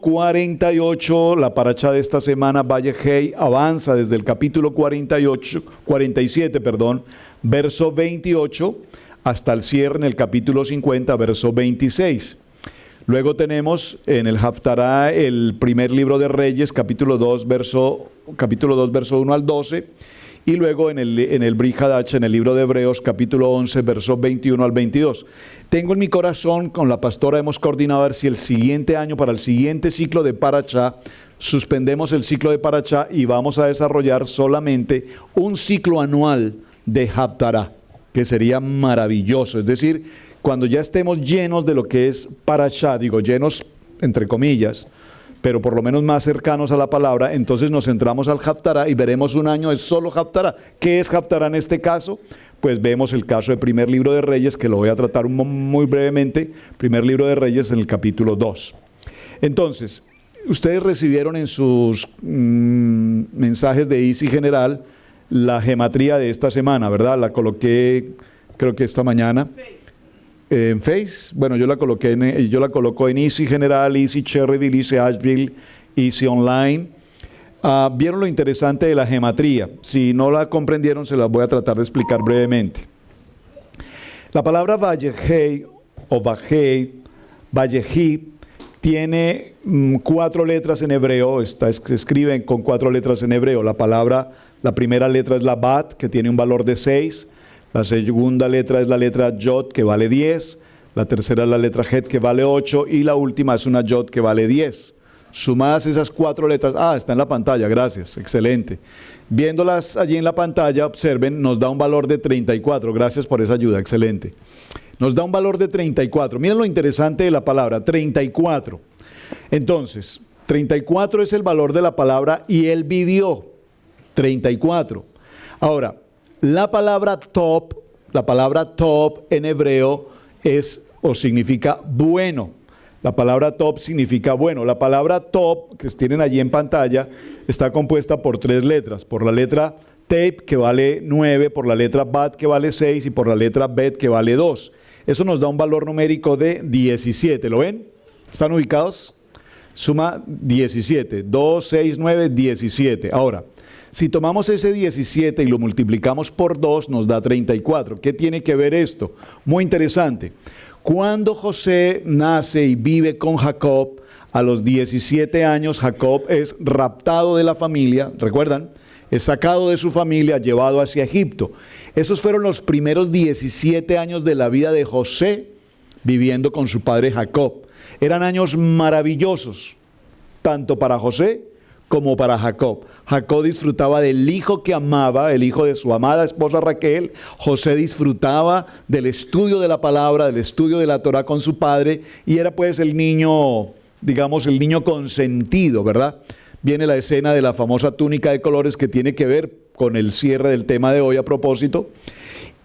48, la paracha de esta semana, Vayehei, avanza desde el capítulo 47, verso 28, hasta el cierre en el capítulo 50, verso 26. Luego tenemos en el Haftará el primer libro de Reyes, capítulo 2, verso 1 al 12, y luego en el Brit Hadach, en el libro de Hebreos, capítulo 11, versos 21 al 22. Tengo en mi corazón, con la pastora hemos coordinado a ver si el siguiente año, para el siguiente ciclo de Parachá, suspendemos el ciclo de Parachá y vamos a desarrollar solamente un ciclo anual de Haftará, que sería maravilloso. Es decir, cuando ya estemos llenos de lo que es Parachá, digo llenos entre comillas, pero por lo menos más cercanos a la palabra, entonces nos centramos al Haftará y veremos un año de solo Haftará. ¿Qué es Haftará en este caso? Pues vemos el caso del primer libro de Reyes, que lo voy a tratar muy brevemente, primer libro de Reyes en el capítulo 2. Entonces, ustedes recibieron en sus mensajes de Easy General la gematría de esta semana, ¿verdad? La coloqué, creo que esta mañana. En Face, bueno, yo la coloco en Easy General, Easy Cherryville, Easy Asheville, Easy Online. ¿Vieron lo interesante de la gematría? Si no la comprendieron, se las voy a tratar de explicar brevemente. La palabra Vayehei o Vayehi tiene 4 letras en hebreo, se escriben con 4 letras en hebreo. La primera letra es la Bat, que tiene un valor de 6. La segunda letra es la letra Yod, que vale 10. La tercera es la letra Het, que vale 8. Y la última es una Yod, que vale 10. Sumadas esas 4 letras, está en la pantalla, gracias, excelente. Viéndolas allí en la pantalla, observen, nos da un valor de 34. Gracias por esa ayuda, excelente. Nos da un valor de 34. Miren lo interesante de la palabra, 34. Entonces, 34 es el valor de la palabra y él vivió. 34. Ahora, la palabra top en hebreo es o significa bueno. La palabra top significa bueno. La palabra top, que tienen allí en pantalla, está compuesta por 3 letras. Por la letra tape, que vale 9, por la letra bat, que vale 6, y por la letra bet, que vale 2. Eso nos da un valor numérico de 17. ¿Lo ven? ¿Están ubicados? Suma 17. 2, 6, 9, 17. Ahora, si tomamos ese 17 y lo multiplicamos por 2, nos da 34. ¿Qué tiene que ver esto? Muy interesante. Cuando José nace y vive con Jacob, a los 17 años Jacob es raptado de la familia, ¿recuerdan? Es sacado de su familia, llevado hacia Egipto. Esos fueron los primeros 17 años de la vida de José viviendo con su padre Jacob. Eran años maravillosos, tanto para José como para Jacob. Jacob disfrutaba del hijo que amaba, el hijo de su amada esposa Raquel. José disfrutaba del estudio de la palabra, del estudio de la Torah con su padre, y era pues el niño, digamos, el niño consentido, ¿verdad? Viene la escena de la famosa túnica de colores que tiene que ver con el cierre del tema de hoy a propósito.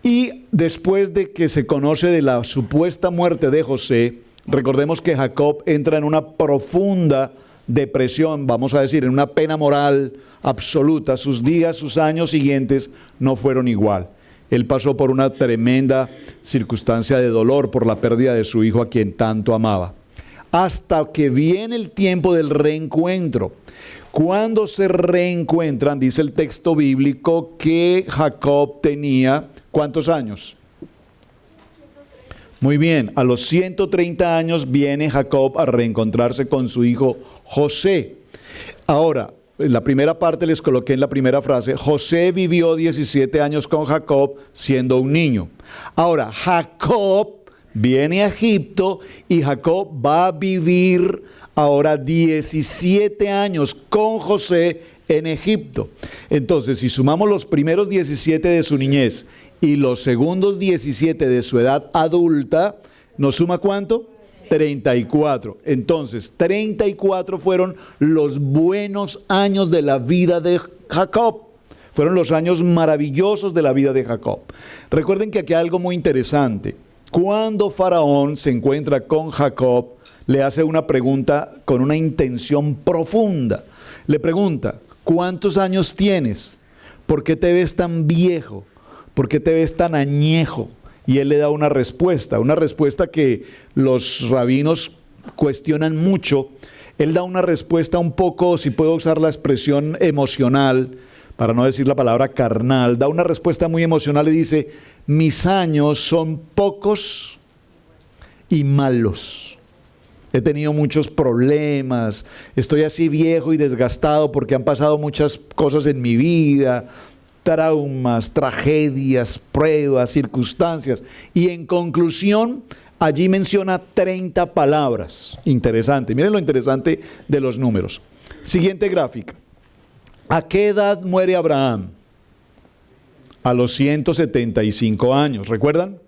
Y después de que se conoce de la supuesta muerte de José, recordemos que Jacob entra en una profunda depresión, vamos a decir, en una pena moral absoluta. Sus días, sus años siguientes no fueron igual. Él pasó por una tremenda circunstancia de dolor por la pérdida de su hijo a quien tanto amaba. Hasta que viene el tiempo del reencuentro. Cuando se reencuentran, dice el texto bíblico que Jacob tenía, ¿cuántos años? Muy bien, a los 130 años viene Jacob a reencontrarse con su hijo José. Ahora, en la primera parte les coloqué en la primera frase, José vivió 17 años con Jacob siendo un niño. Ahora, Jacob viene a Egipto y Jacob va a vivir ahora 17 años con José en Egipto. Entonces, si sumamos los primeros 17 de su niñez y los segundos 17 de su edad adulta, ¿nos suma cuánto? 34. Entonces, 34 fueron los buenos años de la vida de Jacob. Fueron los años maravillosos de la vida de Jacob. Recuerden que aquí hay algo muy interesante. Cuando Faraón se encuentra con Jacob, le hace una pregunta con una intención profunda. Le pregunta, ¿cuántos años tienes? ¿Por qué te ves tan viejo? ¿Por qué te ves tan añejo? Y él le da una respuesta que los rabinos cuestionan mucho él da una respuesta un poco, si puedo usar la expresión emocional, para no decir la palabra carnal, da una respuesta muy emocional y dice, mis años son pocos y malos. He tenido muchos problemas, estoy así viejo y desgastado porque han pasado muchas cosas en mi vida, traumas, tragedias, pruebas, circunstancias. Y en conclusión, allí menciona 30 palabras. Interesante, miren lo interesante de los números. Siguiente gráfica. ¿A qué edad muere Abraham? A los 175 años, ¿recuerdan?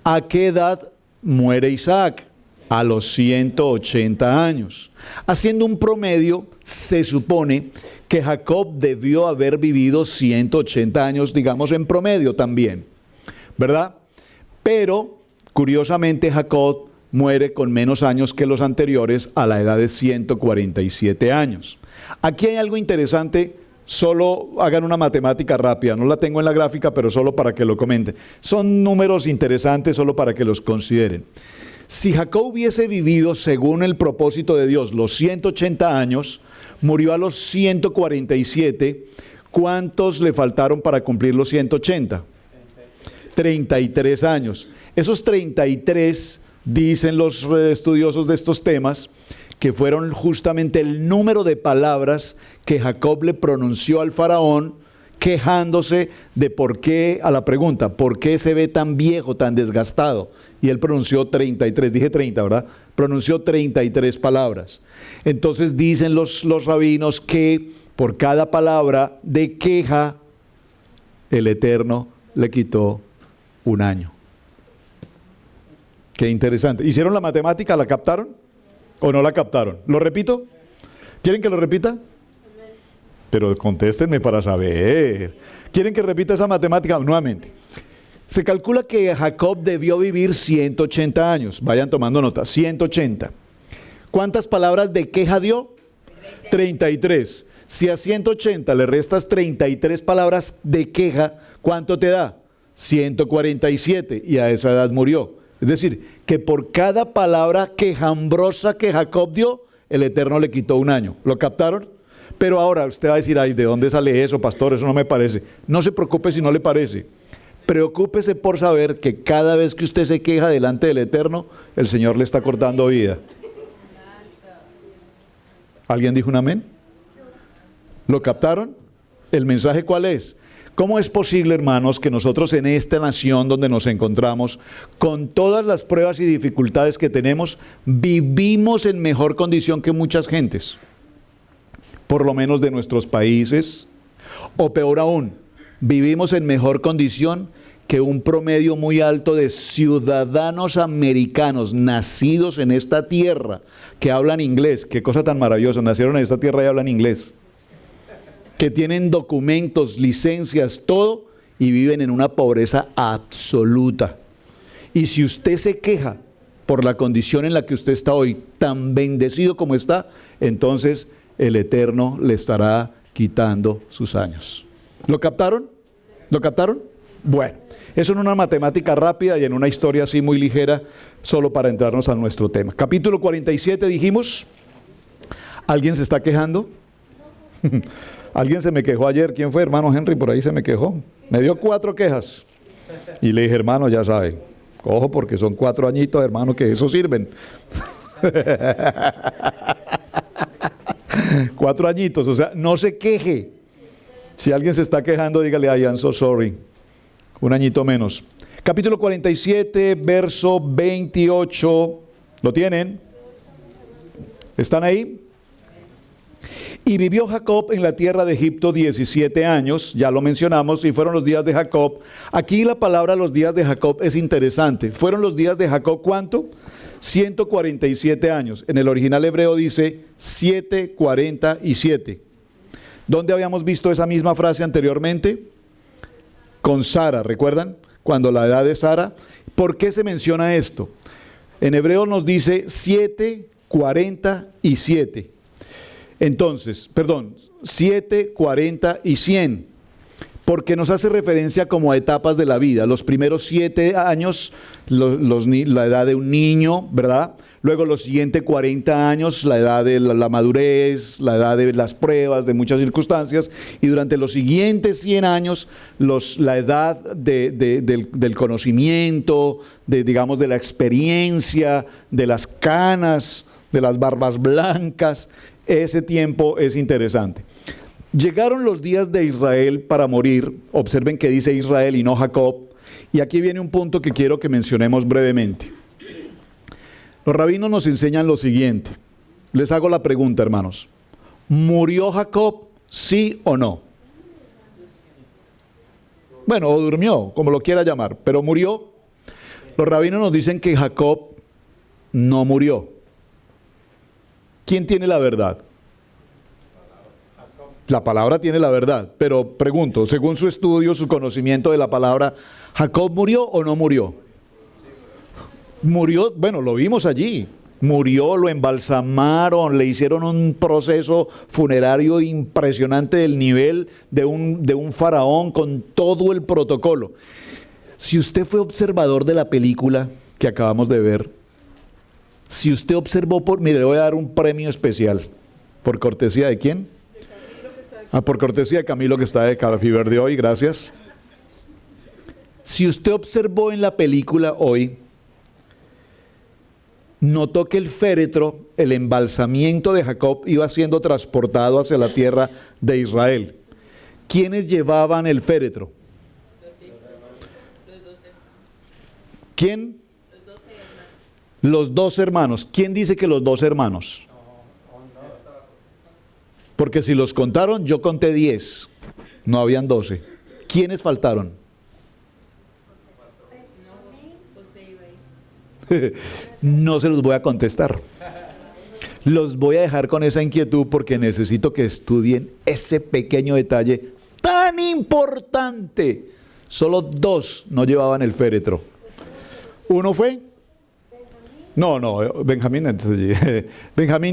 ¿A qué edad muere Isaac? A los 180 años. Haciendo un promedio, se supone que Jacob debió haber vivido 180 años, digamos en promedio también, ¿verdad? Pero, curiosamente, Jacob muere con menos años que los anteriores a la edad de 147 años. Aquí hay algo interesante, solo hagan una matemática rápida, no la tengo en la gráfica, pero solo para que lo comenten. Son números interesantes solo para que los consideren. Si Jacob hubiese vivido según el propósito de Dios los 180 años, murió a los 147, ¿cuántos le faltaron para cumplir los 180? 33 años. Esos 33, dicen los estudiosos de estos temas, que fueron justamente el número de palabras que Jacob le pronunció al faraón, quejándose de por qué, a la pregunta, ¿por qué se ve tan viejo, tan desgastado? Y él pronunció 33, dije 30, ¿verdad? Pronunció 33 palabras. Entonces dicen los rabinos que por cada palabra de queja, el Eterno le quitó un año. Qué interesante. ¿Hicieron la matemática? ¿La captaron? ¿O no la captaron? ¿Lo repito? ¿Quieren que lo repita? Pero contéstenme para saber. ¿Quieren que repita esa matemática nuevamente? Se calcula que Jacob debió vivir 180 años. Vayan tomando nota. 180. ¿Cuántas palabras de queja dio? 33. Si a 180 le restas 33 palabras de queja, ¿cuánto te da? 147. Y a esa edad murió. Es decir, que por cada palabra quejambrosa que Jacob dio, el Eterno le quitó un año. ¿Lo captaron? Pero ahora usted va a decir, ay, ¿de dónde sale eso, pastor? Eso no me parece. No se preocupe si no le parece. Preocúpese por saber que cada vez que usted se queja delante del Eterno, el Señor le está cortando vida. ¿Alguien dijo un amén? ¿Lo captaron? ¿El mensaje cuál es? ¿Cómo es posible, hermanos, que nosotros en esta nación donde nos encontramos, con todas las pruebas y dificultades que tenemos, vivimos en mejor condición que muchas gentes? Por lo menos de nuestros países, o peor aún, vivimos en mejor condición que un promedio muy alto de ciudadanos americanos nacidos en esta tierra que hablan inglés. Qué cosa tan maravillosa, nacieron en esta tierra y hablan inglés, que tienen documentos, licencias, todo, y viven en una pobreza absoluta. Y si usted se queja por la condición en la que usted está hoy, tan bendecido como está, entonces el Eterno le estará quitando sus años. ¿Lo captaron? ¿Lo captaron? Bueno, eso en una matemática rápida y en una historia así muy ligera, solo para entrarnos a nuestro tema. Capítulo 47 dijimos. ¿Alguien se está quejando? Alguien se me quejó ayer. ¿Quién fue? Hermano Henry, por ahí se me quejó. Me dio 4 quejas. Y le dije, hermano, ya sabe, ojo porque son 4 añitos, hermano, que eso sirven. 4 añitos, o sea, no se queje. Si alguien se está quejando, dígale, I am so sorry. Un añito menos. Capítulo 47, verso 28. ¿Lo tienen? ¿Están ahí? Y vivió Jacob en la tierra de Egipto 17 años, ya lo mencionamos, y fueron los días de Jacob. Aquí la palabra los días de Jacob es interesante. ¿Fueron los días de Jacob cuánto? 147 años. En el original hebreo dice 747. ¿Dónde habíamos visto esa misma frase anteriormente? Con Sara, ¿recuerdan? Cuando la edad de Sara. ¿Por qué se menciona esto? En hebreo nos dice 747. Entonces, 7, 40 y 100. porque nos hace referencia como a etapas de la vida. Los primeros 7 años, la edad de un niño, ¿verdad? Luego los siguientes 40 años, la edad de la madurez, la edad de las pruebas, de muchas circunstancias. Y durante los siguientes 100 años, la edad del conocimiento, digamos, de la experiencia, de las canas, de las barbas blancas. Ese tiempo es interesante. Llegaron los días de Israel para morir. Observen que dice Israel y no Jacob. Y aquí viene un punto que quiero que mencionemos brevemente. Los rabinos nos enseñan lo siguiente. Les hago la pregunta, hermanos. ¿Murió Jacob, sí o no? Bueno, o durmió, como lo quiera llamar, pero murió. Los rabinos nos dicen que Jacob no murió. ¿Quién tiene la verdad? La palabra tiene la verdad, pero pregunto, según su estudio, su conocimiento de la palabra, ¿Jacob murió o no murió? Murió, bueno, lo vimos allí. Murió, lo embalsamaron, le hicieron un proceso funerario impresionante del nivel de un faraón con todo el protocolo. Si usted fue observador de la película que acabamos de ver, si usted observó, mire, le voy a dar un premio especial. ¿Por cortesía de quién? Por cortesía de Camilo, que está de Happy Birthday hoy, gracias. Si usted observó en la película hoy, notó que el féretro, el embalsamiento de Jacob, iba siendo transportado hacia la tierra de Israel. ¿Quiénes llevaban el féretro? ¿Quién? Los 12 hermanos. ¿Quién dice que los 12 hermanos? Porque si los contaron, yo conté 10. No habían 12. ¿Quiénes faltaron? No se los voy a contestar. Los voy a dejar con esa inquietud porque necesito que estudien ese pequeño detalle tan importante. Solo 2 no llevaban el féretro. ¿Uno fue? No, Benjamín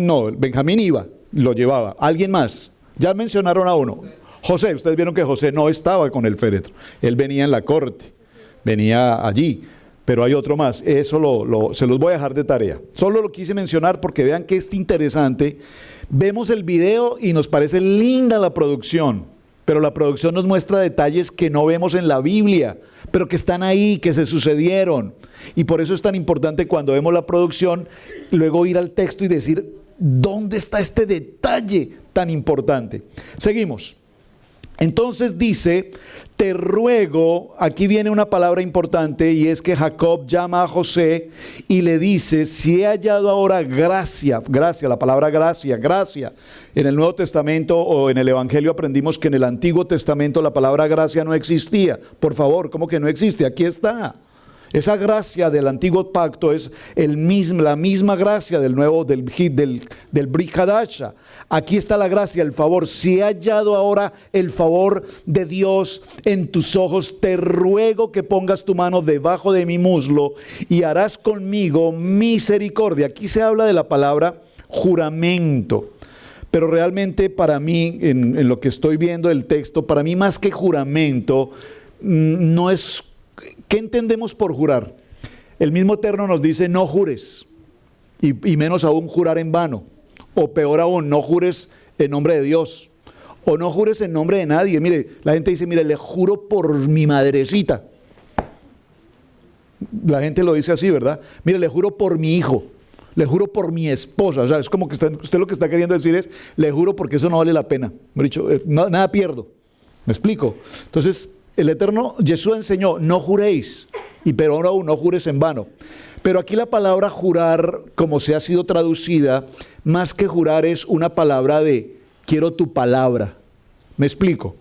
no, Benjamín iba, lo llevaba. ¿Alguien más? Ya mencionaron a uno. José, ustedes vieron que José no estaba con el féretro. Él venía en la corte, venía allí. Pero hay otro más, eso se los voy a dejar de tarea. Solo lo quise mencionar porque vean que es interesante. Vemos el video y nos parece linda la producción, pero la producción nos muestra detalles que no vemos en la Biblia, pero que están ahí, que se sucedieron. Y por eso es tan importante cuando vemos la producción, luego ir al texto y decir, ¿dónde está este detalle tan importante? Seguimos. Entonces dice, te ruego, aquí viene una palabra importante y es que Jacob llama a José y le dice, si he hallado ahora gracia, la palabra gracia. En el Nuevo Testamento o en el Evangelio aprendimos que en el Antiguo Testamento la palabra gracia no existía. Por favor, ¿cómo que no existe? Aquí está. Esa gracia del antiguo pacto es la misma gracia del nuevo, del Brit Hadasha. Aquí está la gracia, el favor. Si he hallado ahora el favor de Dios en tus ojos, te ruego que pongas tu mano debajo de mi muslo y harás conmigo misericordia. Aquí se habla de la palabra juramento. Pero realmente para mí, en lo que estoy viendo del texto, para mí más que juramento, no es... ¿Qué entendemos por jurar? El mismo Eterno nos dice no jures, y menos aún jurar en vano, o peor aún, no jures en nombre de Dios, o no jures en nombre de nadie. Mire, la gente dice, mire, le juro por mi madrecita. La gente lo dice así, ¿verdad? Mire, le juro por mi hijo, le juro por mi esposa. O sea, es como que usted lo que está queriendo decir es, le juro porque eso no vale la pena. Me he dicho, nada pierdo. ¿Me explico? Entonces, el Eterno, Jesús enseñó, no juréis, pero ahora aún no jures en vano. Pero aquí la palabra jurar, como se ha sido traducida, más que jurar es una palabra de, quiero tu palabra. ¿Me explico?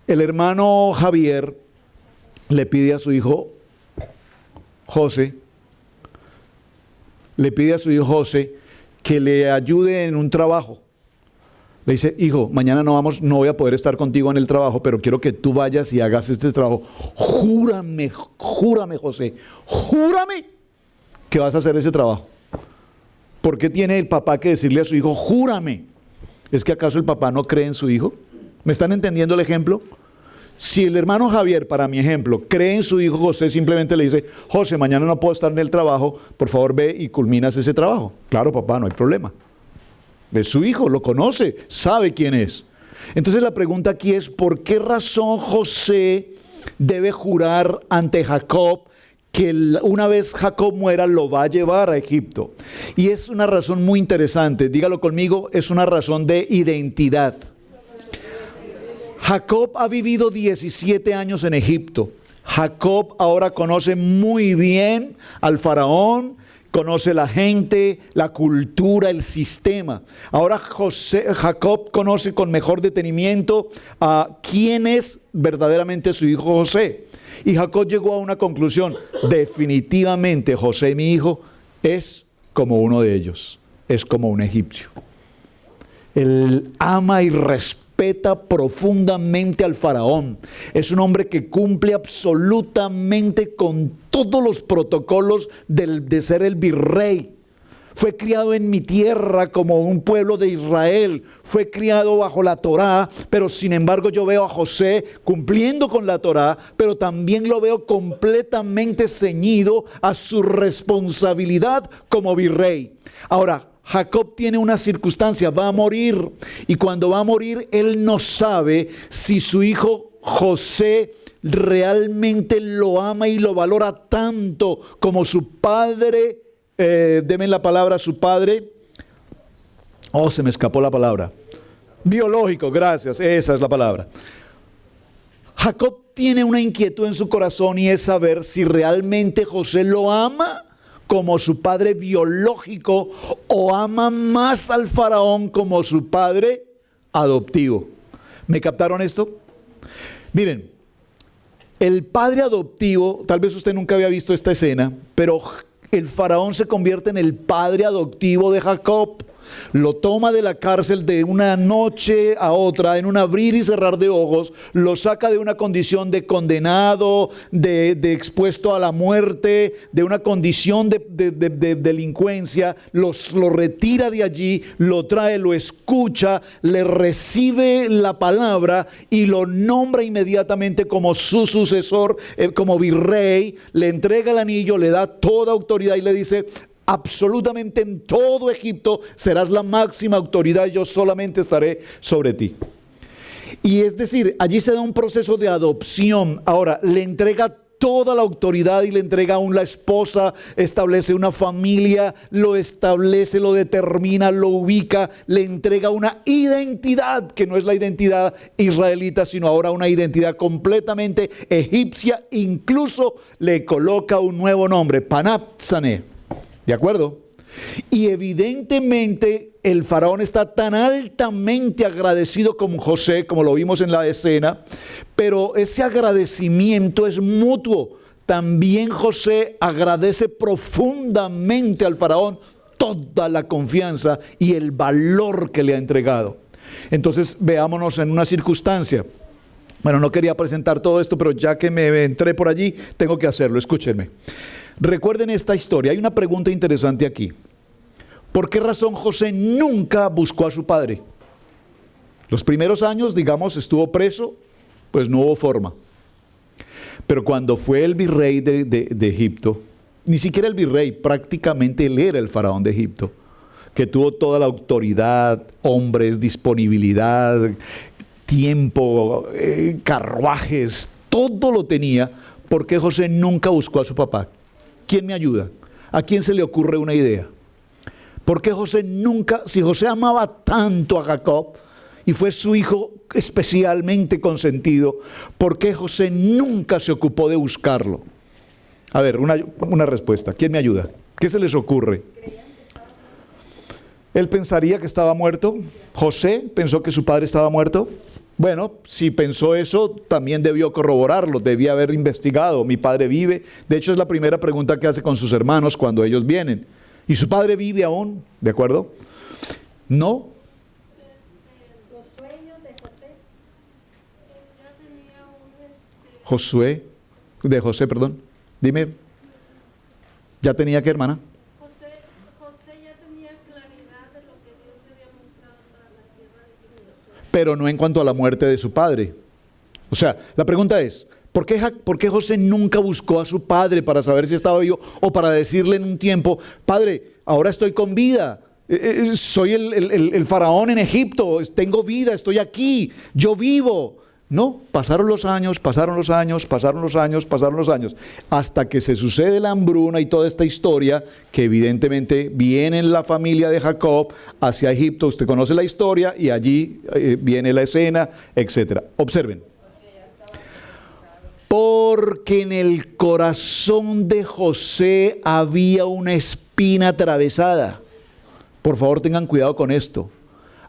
El hermano Javier le pide a su hijo José, que le ayude en un trabajo. Le dice, hijo, mañana no voy a poder estar contigo en el trabajo, pero quiero que tú vayas y hagas este trabajo. Júrame, José, júrame que vas a hacer ese trabajo. ¿Por qué tiene el papá que decirle a su hijo, júrame? ¿Es que acaso el papá no cree en su hijo? ¿Me están entendiendo el ejemplo? Si el hermano Javier, para mi ejemplo, cree en su hijo José, simplemente le dice, José, mañana no puedo estar en el trabajo, por favor ve y culminas ese trabajo. Claro, papá, no hay problema. Es su hijo, lo conoce, sabe quién es. Entonces la pregunta aquí es, ¿por qué razón José debe jurar ante Jacob que una vez Jacob muera lo va a llevar a Egipto? Y es una razón muy interesante, dígalo conmigo, es una razón de identidad. Jacob ha vivido 17 años en Egipto. Jacob ahora conoce muy bien al faraón, conoce la gente, la cultura, el sistema. Ahora Jacob conoce con mejor detenimiento a quién es verdaderamente su hijo José. Y Jacob llegó a una conclusión: definitivamente José, mi hijo, es como uno de ellos, es como un egipcio. Él ama y respeta profundamente al faraón. Es un hombre que cumple absolutamente con todos los protocolos de ser el virrey. Fue criado en mi tierra como un pueblo de Israel. Fue criado bajo la Torá, pero sin embargo yo veo a José cumpliendo con la Torá, pero también lo veo completamente ceñido a su responsabilidad como virrey. Ahora, Jacob tiene una circunstancia, va a morir, y cuando va a morir él no sabe si su hijo José realmente lo ama y lo valora tanto como su padre, denme la palabra, su padre, se me escapó la palabra, biológico, gracias, esa es la palabra. Jacob tiene una inquietud en su corazón y es saber si realmente José lo ama como su padre biológico o ama más al faraón como su padre adoptivo. ¿Me captaron esto? Miren, el padre adoptivo, tal vez usted nunca había visto esta escena, pero el faraón se convierte en el padre adoptivo de Jacob. Lo toma de la cárcel de una noche a otra, en un abrir y cerrar de ojos, lo saca de una condición de condenado, de expuesto a la muerte, de una condición de delincuencia, lo retira de allí, lo trae, lo escucha, le recibe la palabra y lo nombra inmediatamente como su sucesor, como virrey, le entrega el anillo, le da toda autoridad y le dice: absolutamente en todo Egipto serás la máxima autoridad, yo solamente estaré sobre ti. Y es decir, allí se da un proceso de adopción. Ahora, le entrega toda la autoridad y le entrega aún la esposa, establece una familia, lo establece, lo determina, lo ubica, le entrega una identidad que no es la identidad israelita, sino ahora una identidad completamente egipcia. Incluso le coloca un nuevo nombre, Panapsane. ¿De acuerdo? Y evidentemente el faraón está tan altamente agradecido con José, como lo vimos en la escena, pero ese agradecimiento es mutuo. También José agradece profundamente al faraón toda la confianza y el valor que le ha entregado. Entonces veámonos en una circunstancia. Bueno, no quería presentar todo esto, pero ya que me entré por allí, tengo que hacerlo. Escúchenme. Recuerden esta historia. Hay una pregunta interesante aquí. ¿Por qué razón José nunca buscó a su padre? Los primeros años, digamos, estuvo preso, pues no hubo forma. Pero cuando fue el virrey de Egipto, ni siquiera el virrey, prácticamente él era el faraón de Egipto, que tuvo toda la autoridad, hombres, disponibilidad, tiempo, carruajes, todo lo tenía. ¿Por qué José nunca buscó a su papá? ¿Quién me ayuda? ¿A quién se le ocurre una idea? ¿Por qué José nunca, si José amaba tanto a Jacob y fue su hijo especialmente consentido, por qué José nunca se ocupó de buscarlo? A ver, una respuesta. ¿Quién me ayuda? ¿Qué se les ocurre? ¿Él pensaría que estaba muerto? ¿José pensó que su padre estaba muerto? Bueno, si pensó eso, también debió corroborarlo, debía haber investigado. Mi padre vive. De hecho, es la primera pregunta que hace con sus hermanos cuando ellos vienen. ¿Y su padre vive aún? ¿De acuerdo? ¿No? Los sueños de José. Ya tenía Josué, de José, perdón. Dime. ¿Ya tenía qué, hermana? José ya tenía claridad de lo que Dios le había mostrado para la tierra de Egipto. Pero no en cuanto a la muerte de su padre. O sea, la pregunta es, ¿por qué José nunca buscó a su padre para saber si estaba vivo o para decirle en un tiempo, padre, ahora estoy con vida, soy el faraón en Egipto, tengo vida, estoy aquí, yo vivo? No, pasaron los años, hasta que se sucede la hambruna y toda esta historia, que evidentemente viene en la familia de Jacob hacia Egipto. Usted conoce la historia y allí viene la escena, etc. Observen. Porque en el corazón de José había una espina atravesada. Por favor, tengan cuidado con esto.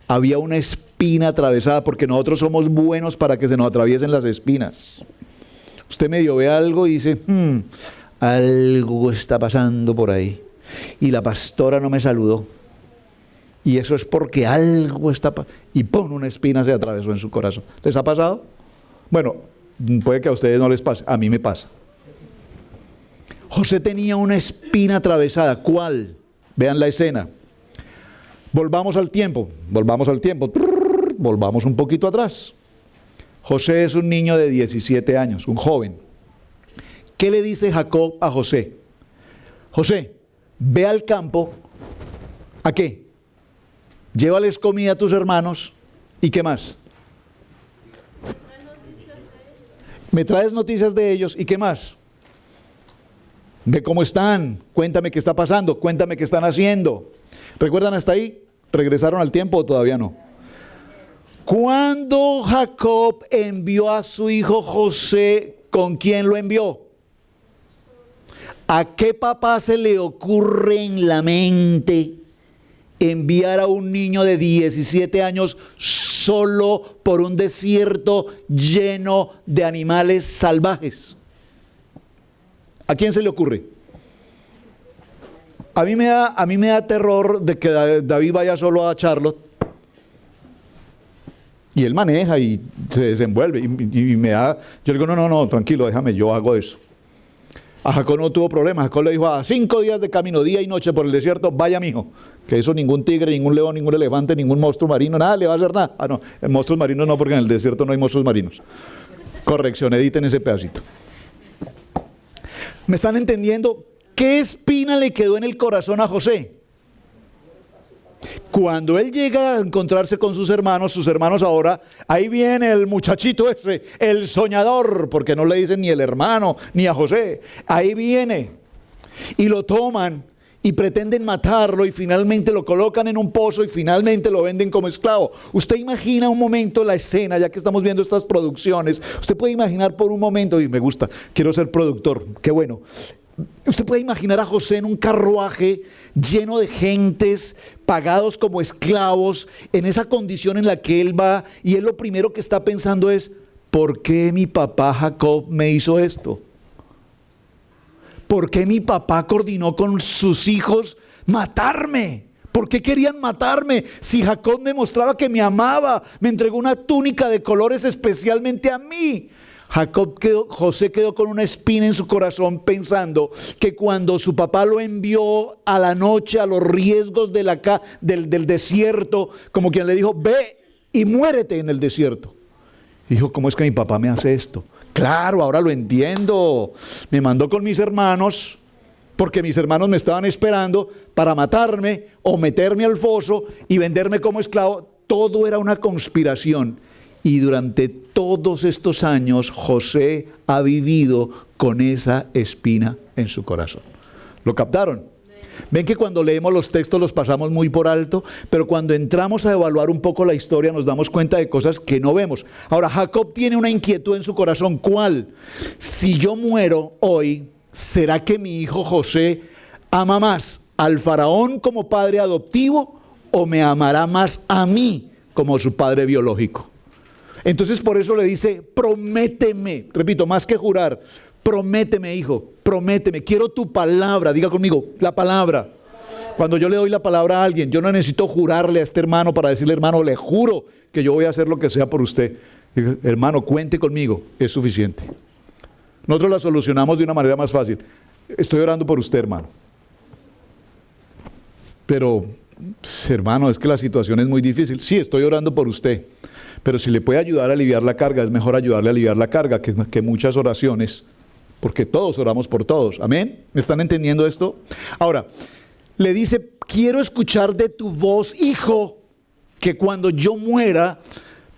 Había una espina atravesada, porque nosotros somos buenos para que se nos atraviesen las espinas. Usted medio ve algo y dice, algo está pasando por ahí. Y la pastora no me saludó. Y eso es porque algo está pasando. Y ¡pum! Una espina se atravesó en su corazón. ¿Les ha pasado? Bueno, puede que a ustedes no les pase, a mí me pasa. José tenía una espina atravesada. ¿Cuál? Vean la escena. Volvamos al tiempo, volvamos un poquito atrás. José es un niño de 17 años, un joven. ¿Qué le dice Jacob a José? José, ve al campo. ¿A qué? Llévales comida a tus hermanos. ¿Y qué más? Me traes noticias de ellos. ¿Y qué más? Ve cómo están. Cuéntame qué está pasando. Cuéntame qué están haciendo. ¿Recuerdan hasta ahí? ¿Regresaron al tiempo o todavía no? Cuando Jacob envió a su hijo José, ¿con quién lo envió? ¿A qué papá se le ocurre en la mente enviar a un niño de 17 años solo por un desierto lleno de animales salvajes? ¿A quién se le ocurre? A mí me da terror de que David vaya solo a Charlotte. Y él maneja y se desenvuelve. Y me da, yo le digo, no, tranquilo, déjame, yo hago eso. A Jacob no tuvo problemas. Jacob le dijo, a 5 días de camino, día y noche por el desierto, vaya mijo. Que eso ningún tigre, ningún león, ningún elefante, ningún monstruo marino, nada le va a hacer nada. Ah, no, en monstruos marinos no, porque en el desierto no hay monstruos marinos. Corrección, editen ese pedacito. ¿Me están entendiendo? ¿Qué espina le quedó en el corazón a José? Cuando él llega a encontrarse con sus hermanos ahora, ahí viene el muchachito ese, el soñador, porque no le dicen ni el hermano ni a José. Ahí viene y lo toman y pretenden matarlo y finalmente lo colocan en un pozo y finalmente lo venden como esclavo. Usted imagina un momento la escena, ya que estamos viendo estas producciones, usted puede imaginar por un momento, y me gusta, quiero ser productor, qué bueno. Usted puede imaginar a José en un carruaje lleno de gentes, pagados como esclavos, en esa condición en la que él va, y él lo primero que está pensando es, ¿por qué mi papá Jacob me hizo esto? ¿Por qué mi papá coordinó con sus hijos matarme? ¿Por qué querían matarme? Si Jacob me mostraba que me amaba, me entregó una túnica de colores especialmente a mí. José quedó con una espina en su corazón pensando que cuando su papá lo envió a la noche a los riesgos del desierto, como quien le dijo, ve y muérete en el desierto. Dijo, ¿cómo es que mi papá me hace esto? Claro, ahora lo entiendo. Me mandó con mis hermanos porque mis hermanos me estaban esperando para matarme o meterme al foso y venderme como esclavo. Todo era una conspiración. Y durante todos estos años José ha vivido con esa espina en su corazón. ¿Lo captaron? Ven que cuando leemos los textos los pasamos muy por alto, pero cuando entramos a evaluar un poco la historia nos damos cuenta de cosas que no vemos. Ahora, Jacob tiene una inquietud en su corazón. ¿Cuál? Si yo muero hoy, ¿será que mi hijo José ama más al faraón como padre adoptivo o me amará más a mí como su padre biológico? Entonces por eso le dice, prométeme, repito, más que jurar, prométeme hijo, prométeme, quiero tu palabra, diga conmigo, la palabra. Cuando yo le doy la palabra a alguien, yo no necesito jurarle a este hermano para decirle, hermano, le juro que yo voy a hacer lo que sea por usted. Digo, hermano, cuente conmigo, es suficiente. Nosotros la solucionamos de una manera más fácil. Estoy orando por usted, hermano. Pero, hermano, es que la situación es muy difícil. Sí, estoy orando por usted. Pero si le puede ayudar a aliviar la carga, es mejor ayudarle a aliviar la carga que muchas oraciones, porque todos oramos por todos. Amén. ¿Me están entendiendo esto? Ahora, le dice, quiero escuchar de tu voz, hijo, que cuando yo muera,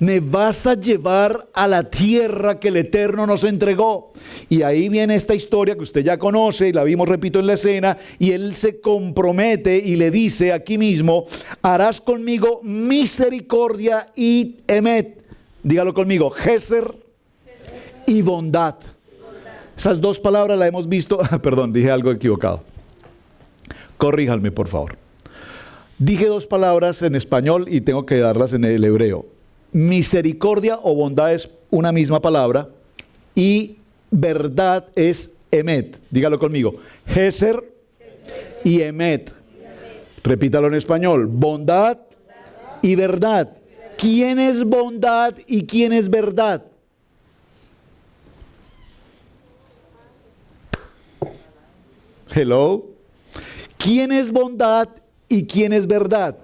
me vas a llevar a la tierra que el Eterno nos entregó. Y ahí viene esta historia que usted ya conoce, y la vimos, repito, en la escena, y él se compromete y le dice aquí mismo, harás conmigo misericordia y emet. Dígalo conmigo, Geser y bondad. Esas dos palabras las hemos visto, perdón, dije algo equivocado. Corríjanme, por favor. Dije dos palabras en español y tengo que darlas en el hebreo. Misericordia o bondad es una misma palabra y verdad es emet. Dígalo conmigo. Geser y emet. Repítalo en español. Bondad y verdad. ¿Quién es bondad y quién es verdad? Hello. ¿Quién es bondad y quién es verdad?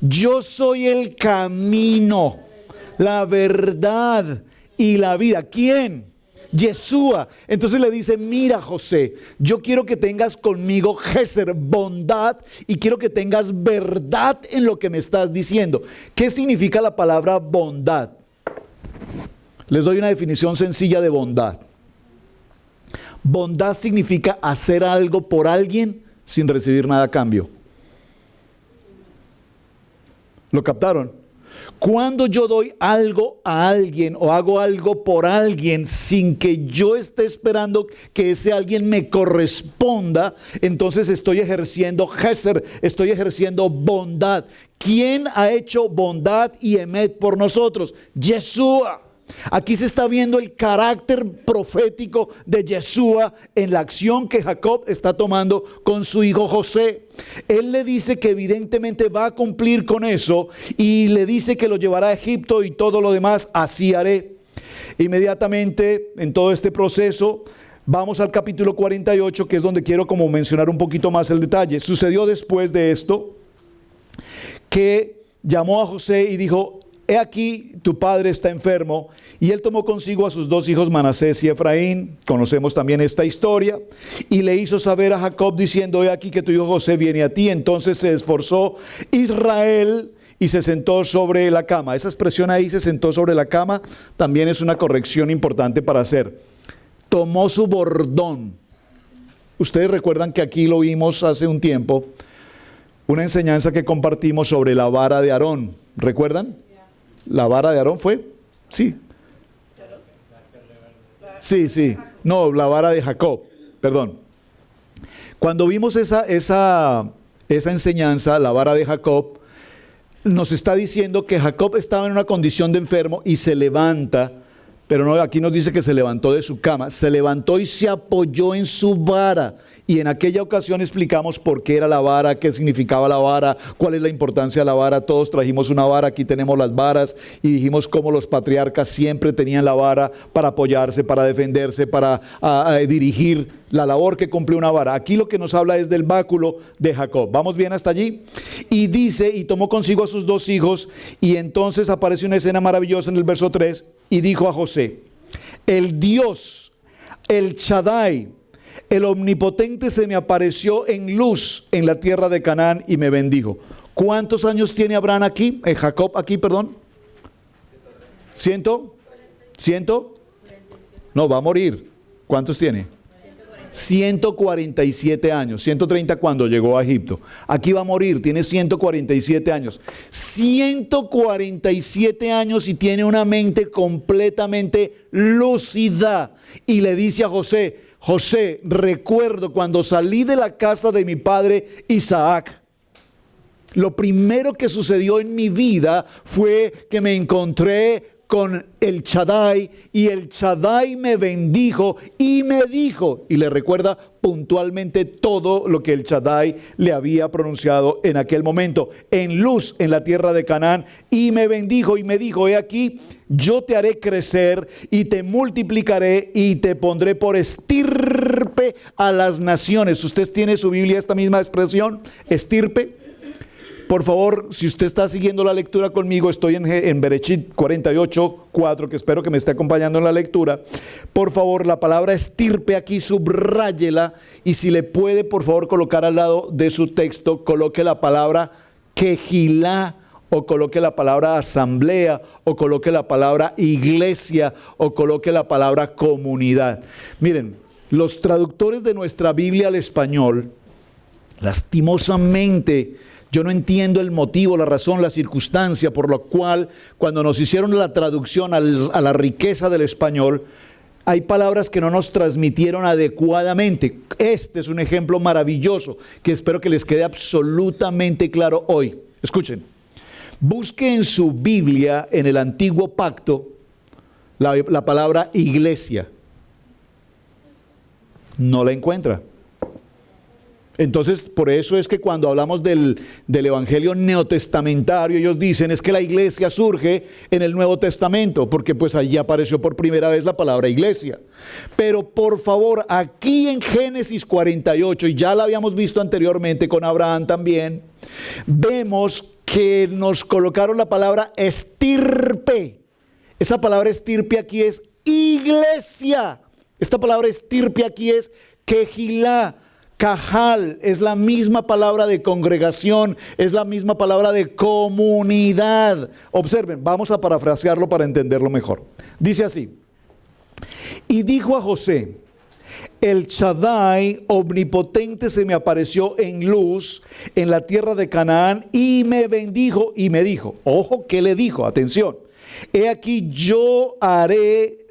Yo soy el camino, la verdad y la vida. ¿Quién? Yeshua. Entonces le dice, mira José, yo quiero que tengas conmigo Geser, bondad, y quiero que tengas verdad en lo que me estás diciendo. ¿Qué significa la palabra bondad? Les doy una definición sencilla de bondad. Bondad significa hacer algo por alguien sin recibir nada a cambio. ¿Lo captaron? Cuando yo doy algo a alguien o hago algo por alguien sin que yo esté esperando que ese alguien me corresponda, entonces estoy ejerciendo Geser, estoy ejerciendo bondad. ¿Quién ha hecho bondad y emet por nosotros? Yeshua. Aquí se está viendo el carácter profético de Yeshua en la acción que Jacob está tomando con su hijo José. Él le dice que evidentemente va a cumplir con eso y le dice que lo llevará a Egipto y todo lo demás, así haré. Inmediatamente en todo este proceso vamos al capítulo 48, que es donde quiero como mencionar un poquito más el detalle. Sucedió después de esto que llamó a José y dijo, he aquí, tu padre está enfermo. Y él tomó consigo a sus dos hijos Manasés y Efraín. Conocemos también esta historia. Y le hizo saber a Jacob diciendo, he aquí que tu hijo José viene a ti. Entonces se esforzó Israel y se sentó sobre la cama. Esa expresión ahí, se sentó sobre la cama, también es una corrección importante para hacer. Tomó su bordón. Ustedes recuerdan que aquí lo vimos hace un tiempo. Una enseñanza que compartimos sobre la vara de Aarón. ¿Recuerdan? ¿La vara de Aarón fue? Sí. Sí. No, la vara de Jacob. Perdón. Cuando vimos esa enseñanza, la vara de Jacob, nos está diciendo que Jacob estaba en una condición de enfermo y se levanta, pero no, aquí nos dice que se levantó de su cama, se levantó y se apoyó en su vara. Y en aquella ocasión explicamos por qué era la vara, qué significaba la vara, cuál es la importancia de la vara. Todos trajimos una vara, aquí tenemos las varas, y dijimos cómo los patriarcas siempre tenían la vara para apoyarse, para defenderse, para dirigir la labor que cumple una vara. Aquí lo que nos habla es del báculo de Jacob. ¿Vamos bien hasta allí? Y dice, y tomó consigo a sus dos hijos, y entonces aparece una escena maravillosa en el verso 3, y dijo a José, el Dios, el Shaddai, el omnipotente se me apareció en luz en la tierra de Canaán y me bendijo. ¿Cuántos años tiene Abraham aquí? Jacob aquí, perdón. ¿100? No, va a morir. ¿Cuántos tiene? 147 años. 130 cuando llegó a Egipto. Aquí va a morir, tiene 147 años. 147 años y tiene una mente completamente lúcida. Y le dice a José, José, recuerdo cuando salí de la casa de mi padre Isaac. Lo primero que sucedió en mi vida fue que me encontré con el Shaddai y el Shaddai me bendijo y me dijo, y le recuerda puntualmente todo lo que el Shaddai le había pronunciado en aquel momento, en luz en la tierra de Canaán, y me bendijo y me dijo, he aquí, yo te haré crecer y te multiplicaré y te pondré por estirpe a las naciones. ¿Usted tiene su Biblia esta misma expresión? Estirpe. Por favor, si usted está siguiendo la lectura conmigo, estoy en Bereshit 48:4, que espero que me esté acompañando en la lectura. Por favor, la palabra estirpe aquí, subráyela, y si le puede, por favor, colocar al lado de su texto, coloque la palabra quejilá, o coloque la palabra asamblea, o coloque la palabra iglesia, o coloque la palabra comunidad. Miren, los traductores de nuestra Biblia al español, lastimosamente, yo no entiendo el motivo, la razón, la circunstancia por la cual cuando nos hicieron la traducción a la riqueza del español, hay palabras que no nos transmitieron adecuadamente. Este es un ejemplo maravilloso que espero que les quede absolutamente claro hoy. Escuchen, busque en su Biblia, en el Antiguo Pacto, la palabra iglesia. No la encuentra. Entonces, por eso es que cuando hablamos del evangelio neotestamentario, ellos dicen es que la iglesia surge en el Nuevo Testamento, porque pues allí apareció por primera vez la palabra iglesia. Pero por favor, aquí en Génesis 48, y ya la habíamos visto anteriormente con Abraham también, vemos que nos colocaron la palabra estirpe. Esa palabra estirpe aquí es iglesia. Esta palabra estirpe aquí es quejilá. Cajal es la misma palabra de congregación, es la misma palabra de comunidad. Observen, vamos a parafrasearlo para entenderlo mejor. Dice así: y dijo a José, el Shaddai omnipotente se me apareció en luz en la tierra de Canaán y me bendijo y me dijo, ojo, ¿qué le dijo? Atención, he aquí yo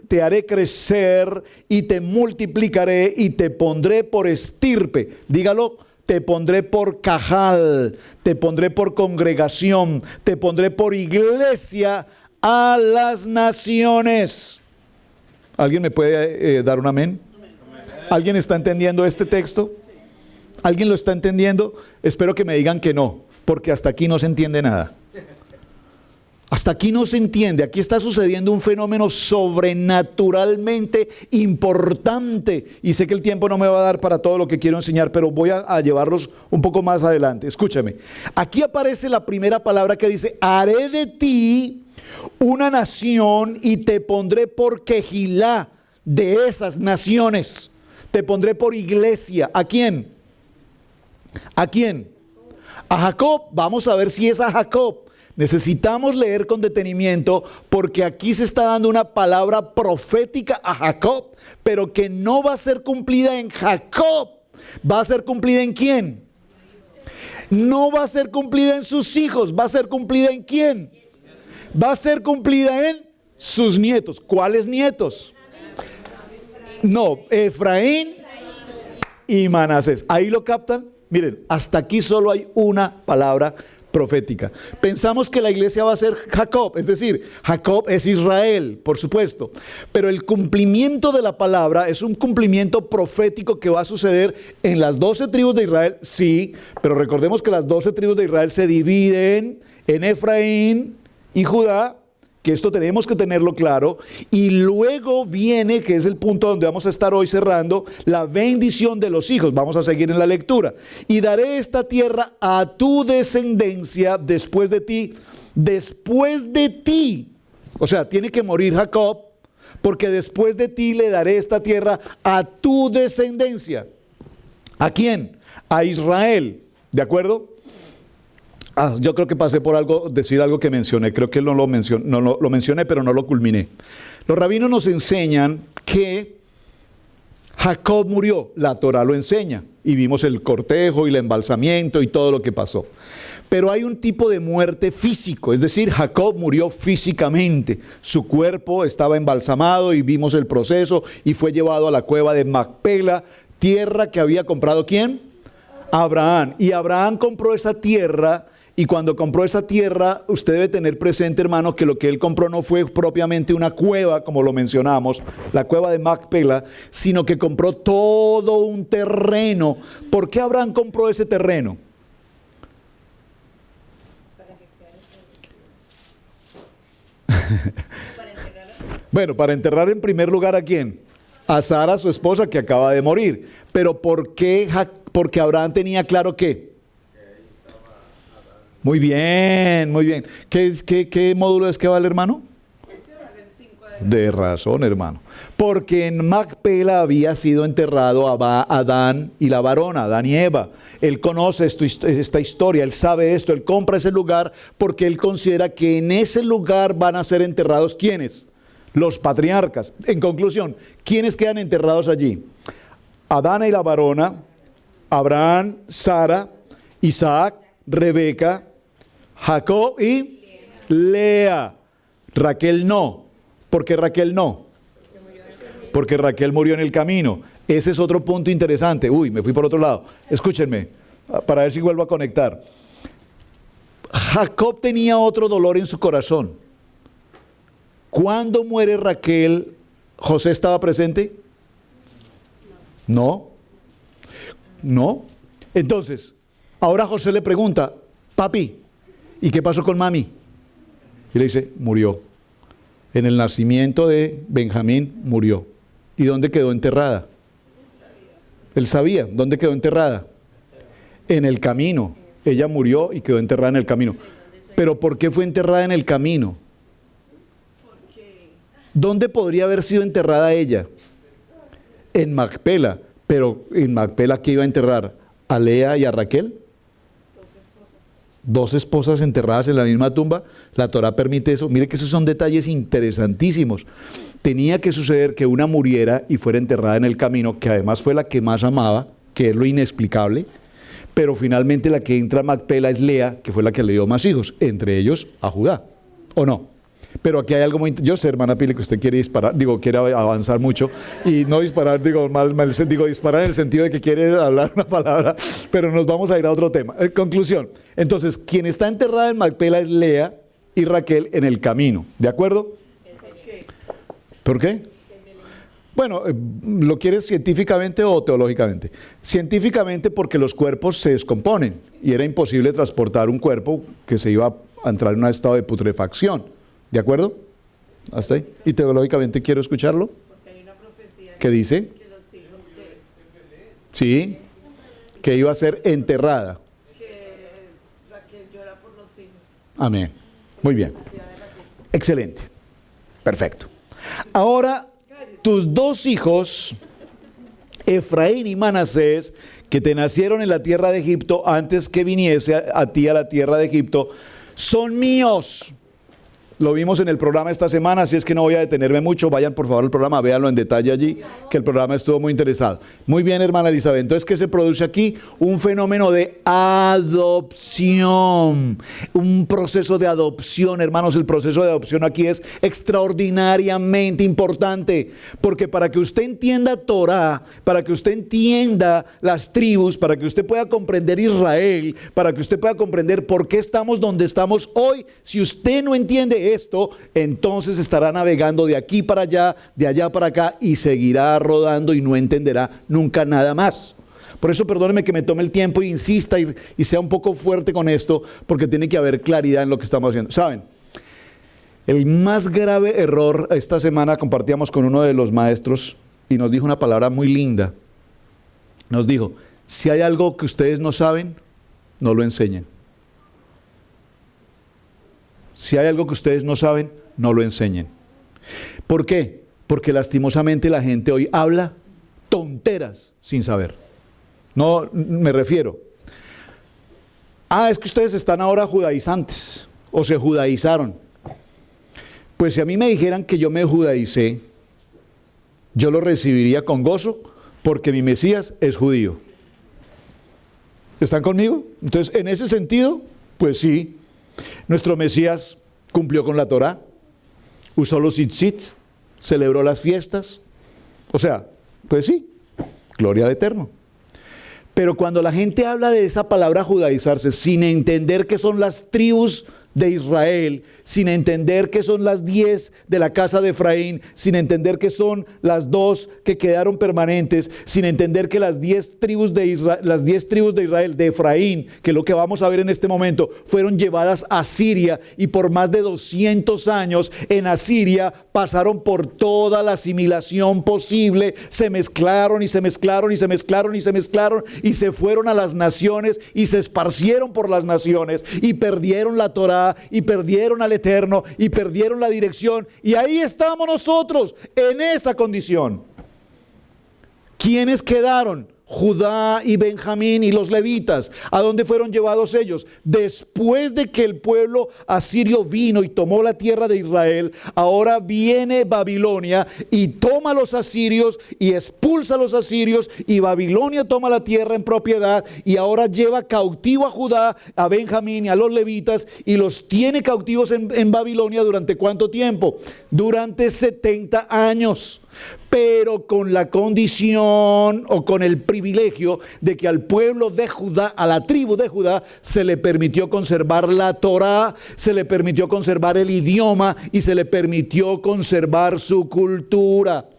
te haré crecer y te multiplicaré y te pondré por estirpe. Dígalo, te pondré por cajal, te pondré por congregación, te pondré por iglesia a las naciones. ¿Alguien me puede dar un amén? ¿Alguien está entendiendo este texto? ¿Alguien lo está entendiendo? Espero que me digan que no, porque hasta aquí no se entiende nada. Hasta aquí no se entiende. Aquí está sucediendo un fenómeno sobrenaturalmente importante. Y sé que el tiempo no me va a dar para todo lo que quiero enseñar, pero voy a llevarlos un poco más adelante. Escúchame. Aquí aparece la primera palabra que dice, haré de ti una nación y te pondré por quejilá de esas naciones. Te pondré por iglesia. ¿A quién? ¿A quién? A Jacob. Vamos a ver si es a Jacob. Necesitamos leer con detenimiento porque aquí se está dando una palabra profética a Jacob, pero que no va a ser cumplida en Jacob. ¿Va a ser cumplida en quién? No va a ser cumplida en sus hijos. ¿Va a ser cumplida en quién? Va a ser cumplida en sus nietos. ¿Cuáles nietos? No, Efraín y Manasés. ¿Ahí lo captan? Miren, hasta aquí solo hay una palabra profética. Pensamos que la iglesia va a ser Jacob, es decir, Jacob es Israel, por supuesto, pero el cumplimiento de la palabra es un cumplimiento profético que va a suceder en las 12 tribus de Israel, sí, pero recordemos que las 12 tribus de Israel se dividen en Efraín y Judá, que esto tenemos que tenerlo claro, y luego viene, que es el punto donde vamos a estar hoy cerrando, la bendición de los hijos. Vamos a seguir en la lectura. Y daré esta tierra a tu descendencia después de ti. Después de ti. O sea, tiene que morir Jacob, porque después de ti le daré esta tierra a tu descendencia. ¿A quién? A Israel. ¿De acuerdo? Yo creo que pasé por decir algo que mencioné, creo que no lo mencioné, pero no lo culminé. Los rabinos nos enseñan que Jacob murió, la Torá lo enseña, y vimos el cortejo y el embalsamiento y todo lo que pasó. Pero hay un tipo de muerte físico, es decir, Jacob murió físicamente, su cuerpo estaba embalsamado y vimos el proceso y fue llevado a la cueva de Macpela, tierra que había comprado ¿quién? Abraham. Y Abraham compró esa tierra. Y cuando compró esa tierra, usted debe tener presente, hermano, que lo que él compró no fue propiamente una cueva, como lo mencionamos, la cueva de Macpela, sino que compró todo un terreno. ¿Por qué Abraham compró ese terreno? Bueno, para enterrar en primer lugar ¿a quién? A Sara, su esposa, que acaba de morir. Pero ¿por qué? Porque Abraham tenía claro que Muy bien, muy bien. ¿Qué módulo es que va el hermano? De razón, hermano. Porque en Macpela había sido enterrado Adán y la varona, Adán y Eva. Él conoce esta historia, él sabe esto, él compra ese lugar porque él considera que en ese lugar van a ser enterrados ¿quiénes? Los patriarcas. En conclusión, ¿quiénes quedan enterrados allí? Adán y la varona, Abraham, Sara, Isaac, Rebeca, Jacob y Lea. Raquel no. ¿Por qué Raquel no? Porque Raquel murió en el camino. Ese es otro punto interesante. Uy, me fui por otro lado. Escúchenme, para ver si vuelvo a conectar. Jacob tenía otro dolor en su corazón. ¿Cuándo muere Raquel, José estaba presente? No. No. Entonces, ahora José le pregunta, papi, ¿y qué pasó con mami? Y le dice, murió. En el nacimiento de Benjamín murió. ¿Y dónde quedó enterrada? Él sabía. ¿Dónde quedó enterrada? En el camino. Ella murió y quedó enterrada en el camino. ¿Pero por qué fue enterrada en el camino? ¿Dónde podría haber sido enterrada ella? En Macpela. Pero en Macpela, ¿qué iba a enterrar? ¿A Lea y a Raquel? Dos esposas enterradas en la misma tumba. La Torá permite eso. Mire que esos son detalles interesantísimos. Tenía que suceder que una muriera y fuera enterrada en el camino, que además fue la que más amaba, que es lo inexplicable, pero finalmente la que entra a Macpela es Lea, que fue la que le dio más hijos, entre ellos a Judá, ¿o no? Pero aquí hay algo muy... Yo sé, hermana Pili, que usted quiere disparar, quiere avanzar mucho, y no disparar, disparar en el sentido de que quiere hablar una palabra, pero nos vamos a ir a otro tema. Conclusión. Entonces, quien está enterrada en Macpela es Lea y Raquel en el camino, ¿de acuerdo? ¿Por qué? Bueno, ¿lo quieres científicamente o teológicamente? Científicamente porque los cuerpos se descomponen y era imposible transportar un cuerpo que se iba a entrar en un estado de putrefacción. ¿De acuerdo? ¿Hasta ahí? ¿Y teológicamente quiero escucharlo? Porque hay una profecía ¿Qué dice? que los hijos Sí, que iba a ser enterrada. que Raquel llora por los hijos. Amén. Muy bien. Excelente. Perfecto. Ahora, tus dos hijos, Efraín y Manasés, que te nacieron en la tierra de Egipto antes que viniese a ti a la tierra de Egipto, son míos. Lo vimos en el programa esta semana, así es que no voy a detenerme mucho. Vayan por favor al programa, véanlo en detalle allí, que el programa estuvo muy interesado. Muy bien, hermana Elizabeth. Entonces, ¿qué se produce aquí? Un fenómeno de adopción. Un proceso de adopción, hermanos. El proceso de adopción aquí es extraordinariamente importante, porque para que usted entienda Torah, para que usted entienda las tribus, para que usted pueda comprender Israel, para que usted pueda comprender por qué estamos donde estamos hoy, si usted no entiende esto, entonces estará navegando de aquí para allá, de allá para acá y seguirá rodando y no entenderá nunca nada más. Por eso perdóneme que me tome el tiempo e insista y sea un poco fuerte con esto, porque tiene que haber claridad en lo que estamos haciendo. ¿Saben? El más grave error, esta semana compartíamos con uno de los maestros y nos dijo una palabra muy linda. Nos dijo, si hay algo que ustedes no saben, no lo enseñen. Si hay algo que ustedes no saben, no lo enseñen. ¿Por qué? Porque lastimosamente la gente hoy habla tonteras sin saber. No, me refiero. Es que ustedes están ahora judaizantes o se judaizaron. Pues si a mí me dijeran que yo me judaicé, yo lo recibiría con gozo porque mi Mesías es judío. ¿Están conmigo? Entonces, en ese sentido, pues sí. Nuestro Mesías cumplió con la Torá, usó los tzitzit, celebró las fiestas. O sea, pues sí, gloria al Eterno. Pero cuando la gente habla de esa palabra judaizarse sin entender qué son las tribus de Israel, sin entender que son las 10 de la casa de Efraín, sin entender que son las 2 que quedaron permanentes, sin entender que las 10 tribus de Israel, de Efraín, que es lo que vamos a ver en este momento, fueron llevadas a Siria, y por más de 200 años en Asiria pasaron por toda la asimilación posible, se mezclaron y se mezclaron y se mezclaron y se mezclaron y se fueron a las naciones y se esparcieron por las naciones y perdieron la Torá y perdieron al Eterno y perdieron la dirección, y ahí estamos nosotros en esa condición. ¿Quiénes quedaron? Judá y Benjamín y los levitas. ¿A dónde fueron llevados ellos? Después de que el pueblo asirio vino y tomó la tierra de Israel, ahora viene Babilonia y toma a los asirios y expulsa a los asirios, y Babilonia toma la tierra en propiedad y ahora lleva cautivo a Judá, a Benjamín y a los levitas, y los tiene cautivos en Babilonia. ¿Durante cuánto tiempo? Durante 70 años. Pero con la condición o con el privilegio de que al pueblo de Judá, a la tribu de Judá, se le permitió conservar la Torá, se le permitió conservar el idioma y se le permitió conservar su cultura.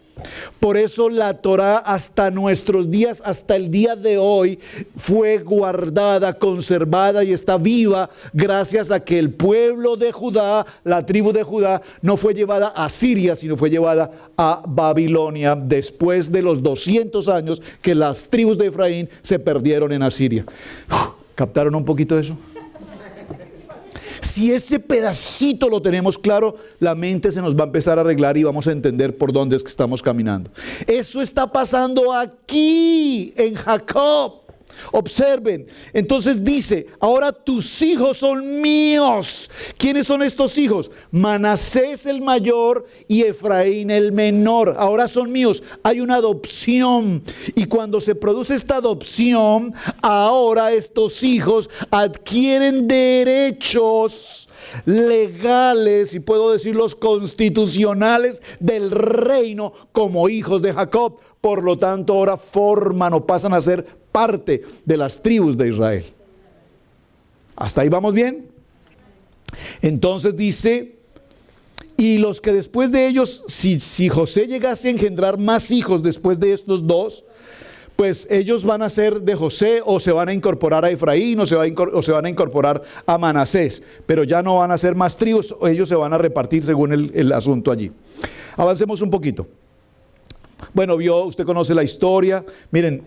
Por eso la Torá hasta nuestros días, hasta el día de hoy, fue guardada, conservada y está viva gracias a que el pueblo de Judá, la tribu de Judá, no fue llevada a Siria, sino fue llevada a Babilonia después de los 200 años que las tribus de Efraín se perdieron en Asiria. ¿Captaron un poquito eso? Si ese pedacito lo tenemos claro, la mente se nos va a empezar a arreglar y vamos a entender por dónde es que estamos caminando. Eso está pasando aquí en Jacob. Observen, entonces dice: ahora tus hijos son míos. ¿Quiénes son estos hijos? Manasés el mayor y Efraín el menor. Ahora son míos. Hay una adopción, y cuando se produce esta adopción, ahora estos hijos adquieren derechos legales, y puedo decir los constitucionales, del reino como hijos de Jacob. Por lo tanto, ahora forman o pasan a ser parte de las tribus de Israel. ¿Hasta ahí vamos bien? Entonces dice: y los que después de ellos, si José llegase a engendrar más hijos después de estos dos, pues ellos van a ser de José, o se van a incorporar a Efraín, o se van a incorporar a Manasés, pero ya no van a ser más tribus, ellos se van a repartir según el asunto allí. Avancemos un poquito. Bueno, usted conoce la historia. Miren,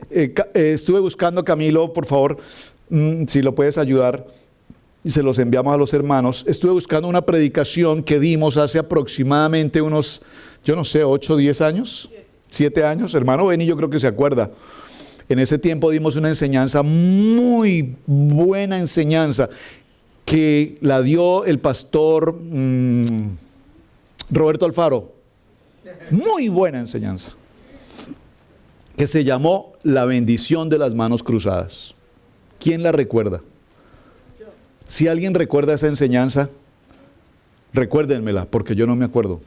estuve buscando, Camilo, por favor, si lo puedes ayudar, y se los enviamos a los hermanos. Estuve buscando una predicación que dimos hace aproximadamente unos, yo no sé, 8 o 10 años, 7 años. Hermano Beni, yo creo que se acuerda. En ese tiempo dimos una enseñanza, muy buena enseñanza, que la dio el pastor Roberto Alfaro. Muy buena enseñanza, que se llamó La bendición de las manos cruzadas. ¿Quién la recuerda? Si alguien recuerda esa enseñanza, recuérdenmela, porque yo no me acuerdo.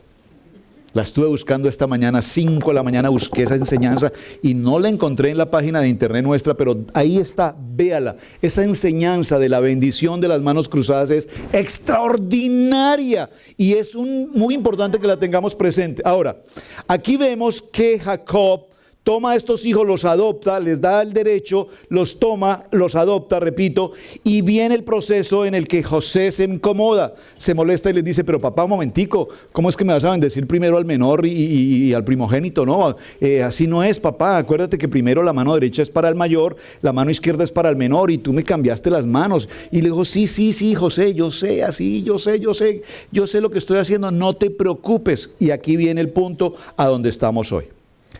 La estuve buscando esta mañana, 5 de la mañana busqué esa enseñanza y no la encontré en la página de internet nuestra, pero ahí está, véala. Esa enseñanza de la bendición de las manos cruzadas es extraordinaria y es muy importante que la tengamos presente. Ahora, aquí vemos que Jacob toma a estos hijos, los adopta, les da el derecho, los toma, los adopta, repito, y viene el proceso en el que José se incomoda, se molesta y les dice: pero papá, un momentico, ¿cómo es que me vas a bendecir primero al menor y al primogénito? No, así no es, papá. Acuérdate que primero la mano derecha es para el mayor, la mano izquierda es para el menor, y tú me cambiaste las manos. Y le dijo: sí, José, yo sé, así, yo sé lo que estoy haciendo, no te preocupes. Y aquí viene el punto a donde estamos hoy.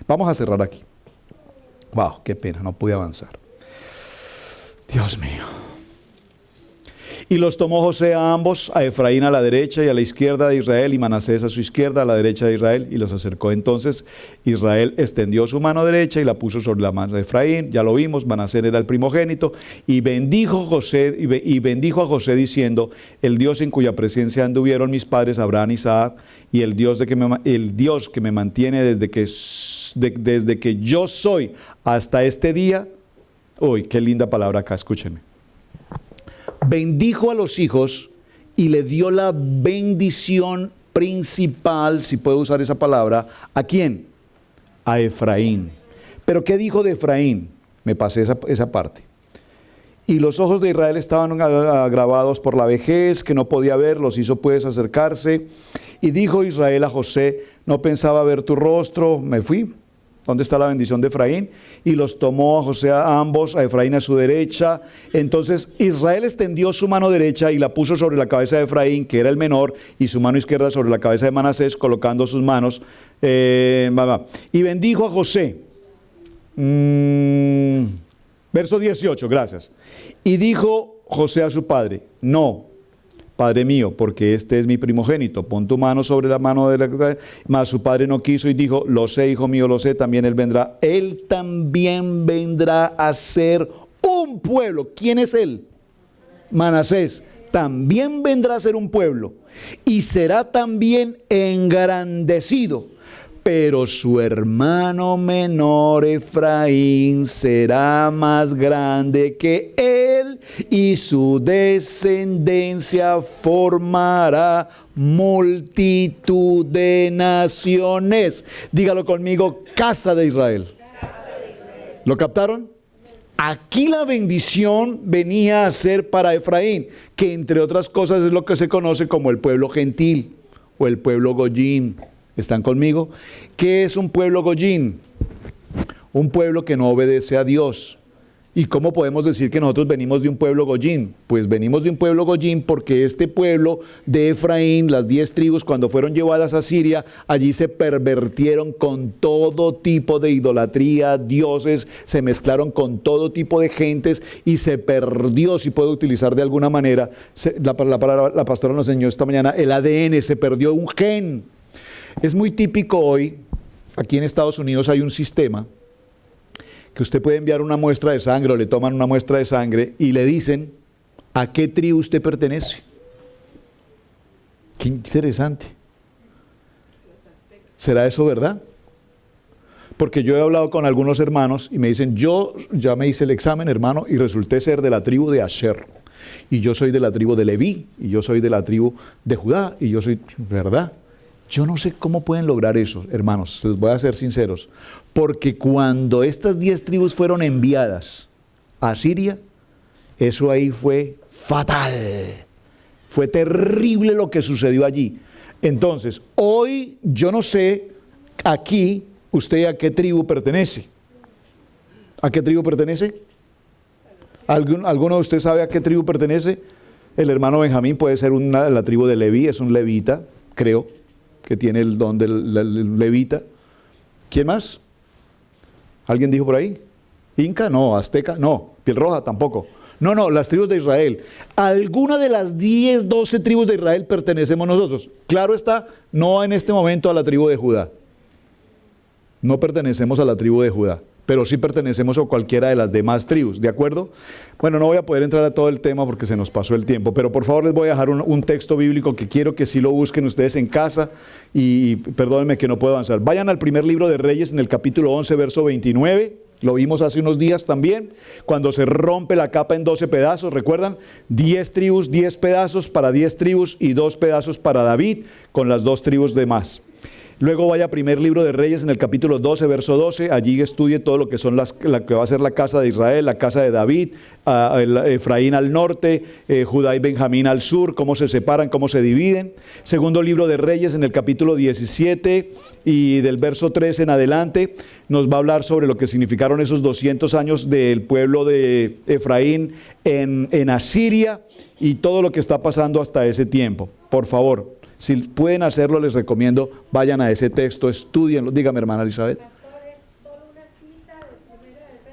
Vamos a cerrar aquí. Wow, qué pena, no pude avanzar. Dios mío. Y los tomó José a ambos, a Efraín a la derecha y a la izquierda de Israel, y Manasés a su izquierda, a la derecha de Israel, y los acercó. Entonces Israel extendió su mano derecha y la puso sobre la mano de Efraín. Ya lo vimos, Manasés era el primogénito, y bendijo a José diciendo: el Dios en cuya presencia anduvieron mis padres Abraham y Isaac, y el Dios que me mantiene desde que yo soy hasta este día. Uy, qué linda palabra acá, escúchenme. Bendijo a los hijos y le dio la bendición principal, si puedo usar esa palabra, ¿a quién? A Efraín. ¿Pero qué dijo de Efraín? Me pasé esa parte. Y los ojos de Israel estaban agravados por la vejez, que no podía ver, los hizo pues acercarse. Y dijo Israel a José, no pensaba ver tu rostro, me fui. ¿Dónde está la bendición de Efraín? Y los tomó a José a ambos, a Efraín a su derecha. Entonces Israel extendió su mano derecha y la puso sobre la cabeza de Efraín, que era el menor, y su mano izquierda sobre la cabeza de Manasés, colocando sus manos. Y bendijo a José. Verso 18, gracias. Y dijo José a su padre, no, Padre mío, porque este es mi primogénito, pon tu mano sobre la mano de la... Mas su padre no quiso y dijo, lo sé, hijo mío, lo sé, también él también vendrá a ser un pueblo. ¿Quién es él? Manasés. También vendrá a ser un pueblo y será también engrandecido. Pero su hermano menor Efraín será más grande que él y su descendencia formará multitud de naciones. Dígalo conmigo, casa de Israel. ¿Lo captaron? Aquí la bendición venía a ser para Efraín, que entre otras cosas es lo que se conoce como el pueblo gentil o el pueblo goyim. ¿Están conmigo? ¿Qué es un pueblo goyim? Un pueblo que no obedece a Dios. ¿Y cómo podemos decir que nosotros venimos de un pueblo goyim? Pues venimos de un pueblo goyim porque este pueblo de Efraín, las 10 tribus, cuando fueron llevadas a Siria, allí se pervertieron con todo tipo de idolatría, dioses, se mezclaron con todo tipo de gentes y se perdió, si puedo utilizar de alguna manera, la pastora nos enseñó esta mañana, el ADN, se perdió un gen. Es muy típico hoy, aquí en Estados Unidos hay un sistema que usted puede enviar una muestra de sangre o le toman una muestra de sangre y le dicen a qué tribu usted pertenece. Qué interesante. ¿Será eso verdad? Porque yo he hablado con algunos hermanos y me dicen, yo ya me hice el examen, hermano, y resulté ser de la tribu de Asher. Y yo soy de la tribu de Leví, y yo soy de la tribu de Judá, y yo soy, ¿verdad? Yo no sé cómo pueden lograr eso, hermanos, les voy a ser sinceros, porque cuando estas 10 tribus fueron enviadas a Siria, eso ahí fue fatal, fue terrible lo que sucedió allí. Entonces, hoy yo no sé aquí usted a qué tribu pertenece. ¿A qué tribu pertenece? ¿Alguno de ustedes sabe a qué tribu pertenece? El hermano Benjamín puede ser la tribu de Leví, es un levita, creo, que tiene el don del levita. ¿Quién más? ¿Alguien dijo por ahí? ¿Inca? No. ¿Azteca? No. ¿Piel roja? Tampoco. No, las tribus de Israel. ¿Alguna de las 10, 12 tribus de Israel pertenecemos nosotros? Claro está, no en este momento a la tribu de Judá. No pertenecemos a la tribu de Judá, pero sí pertenecemos a cualquiera de las demás tribus, ¿de acuerdo? Bueno, no voy a poder entrar a todo el tema porque se nos pasó el tiempo, pero por favor les voy a dejar un texto bíblico que quiero que sí lo busquen ustedes en casa y perdónenme que no puedo avanzar. Vayan al primer libro de Reyes en el capítulo 11, verso 29, lo vimos hace unos días también, cuando se rompe la capa en 12 pedazos, ¿recuerdan? 10 tribus, 10 pedazos para 10 tribus y 2 pedazos para David con las 2 tribus de más. Luego vaya a primer libro de Reyes en el capítulo 12, verso 12, allí estudie todo lo que son la que va a ser la casa de Israel, la casa de David, Efraín al norte, Judá y Benjamín al sur, cómo se separan, cómo se dividen. Segundo libro de Reyes en el capítulo 17 y del verso 13 en adelante, nos va a hablar sobre lo que significaron esos 200 años del pueblo de Efraín en Asiria y todo lo que está pasando hasta ese tiempo. Por favor, si pueden hacerlo, les recomiendo, vayan a ese texto, estudienlo. Dígame, hermana Elizabeth.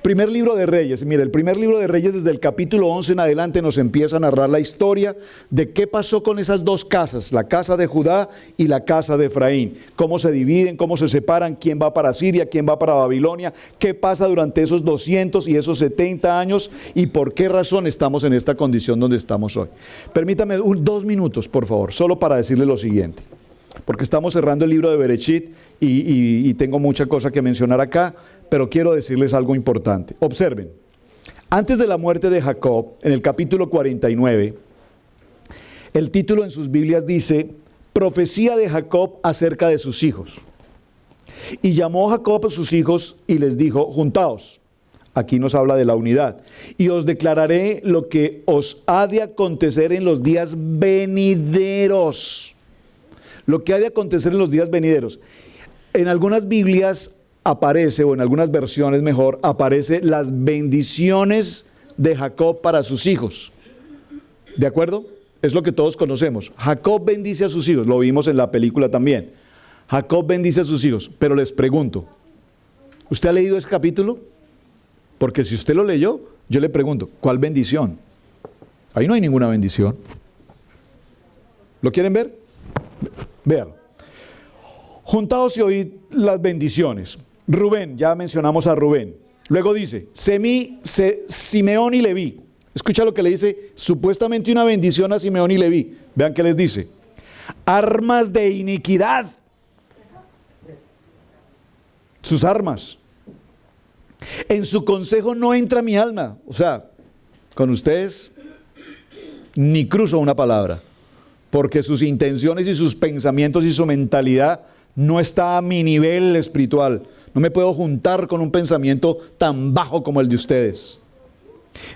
Primer libro de Reyes. Mire, el primer libro de Reyes desde el capítulo 11 en adelante nos empieza a narrar la historia de qué pasó con esas 2 casas, la casa de Judá y la casa de Efraín. Cómo se dividen, cómo se separan, quién va para Siria, quién va para Babilonia, qué pasa durante esos 200 y esos 70 años y por qué razón estamos en esta condición donde estamos hoy. Permítame 2 minutos, por favor, solo para decirle lo siguiente. Porque estamos cerrando el libro de Bereshit y tengo mucha cosa que mencionar acá, pero quiero decirles algo importante. Observen, antes de la muerte de Jacob, en el capítulo 49, El título en sus Biblias dice, Profecía de Jacob acerca de sus hijos. Y llamó Jacob a sus hijos y les dijo, juntaos. Aquí nos habla de la unidad. Y os declararé lo que os ha de acontecer en los días venideros. Lo que ha de acontecer en los días venideros. En algunas Biblias aparece, o en algunas versiones mejor, aparece las bendiciones de Jacob para sus hijos. ¿De acuerdo? Es lo que todos conocemos. Jacob bendice a sus hijos, lo vimos en la película también. Jacob bendice a sus hijos, pero les pregunto, ¿usted ha leído ese capítulo? Porque si usted lo leyó, yo le pregunto, ¿cuál bendición? Ahí no hay ninguna bendición. ¿Lo quieren ver? Véanlo. Juntaos y oíd las bendiciones. Rubén, ya mencionamos a Rubén. Luego dice, Simeón y Leví. Escucha lo que le dice, supuestamente una bendición a Simeón y Leví. Vean qué les dice. Armas de iniquidad. Sus armas. En su consejo no entra mi alma. O sea, con ustedes ni cruzo una palabra. Porque sus intenciones y sus pensamientos y su mentalidad no está a mi nivel espiritual. No me puedo juntar con un pensamiento tan bajo como el de ustedes.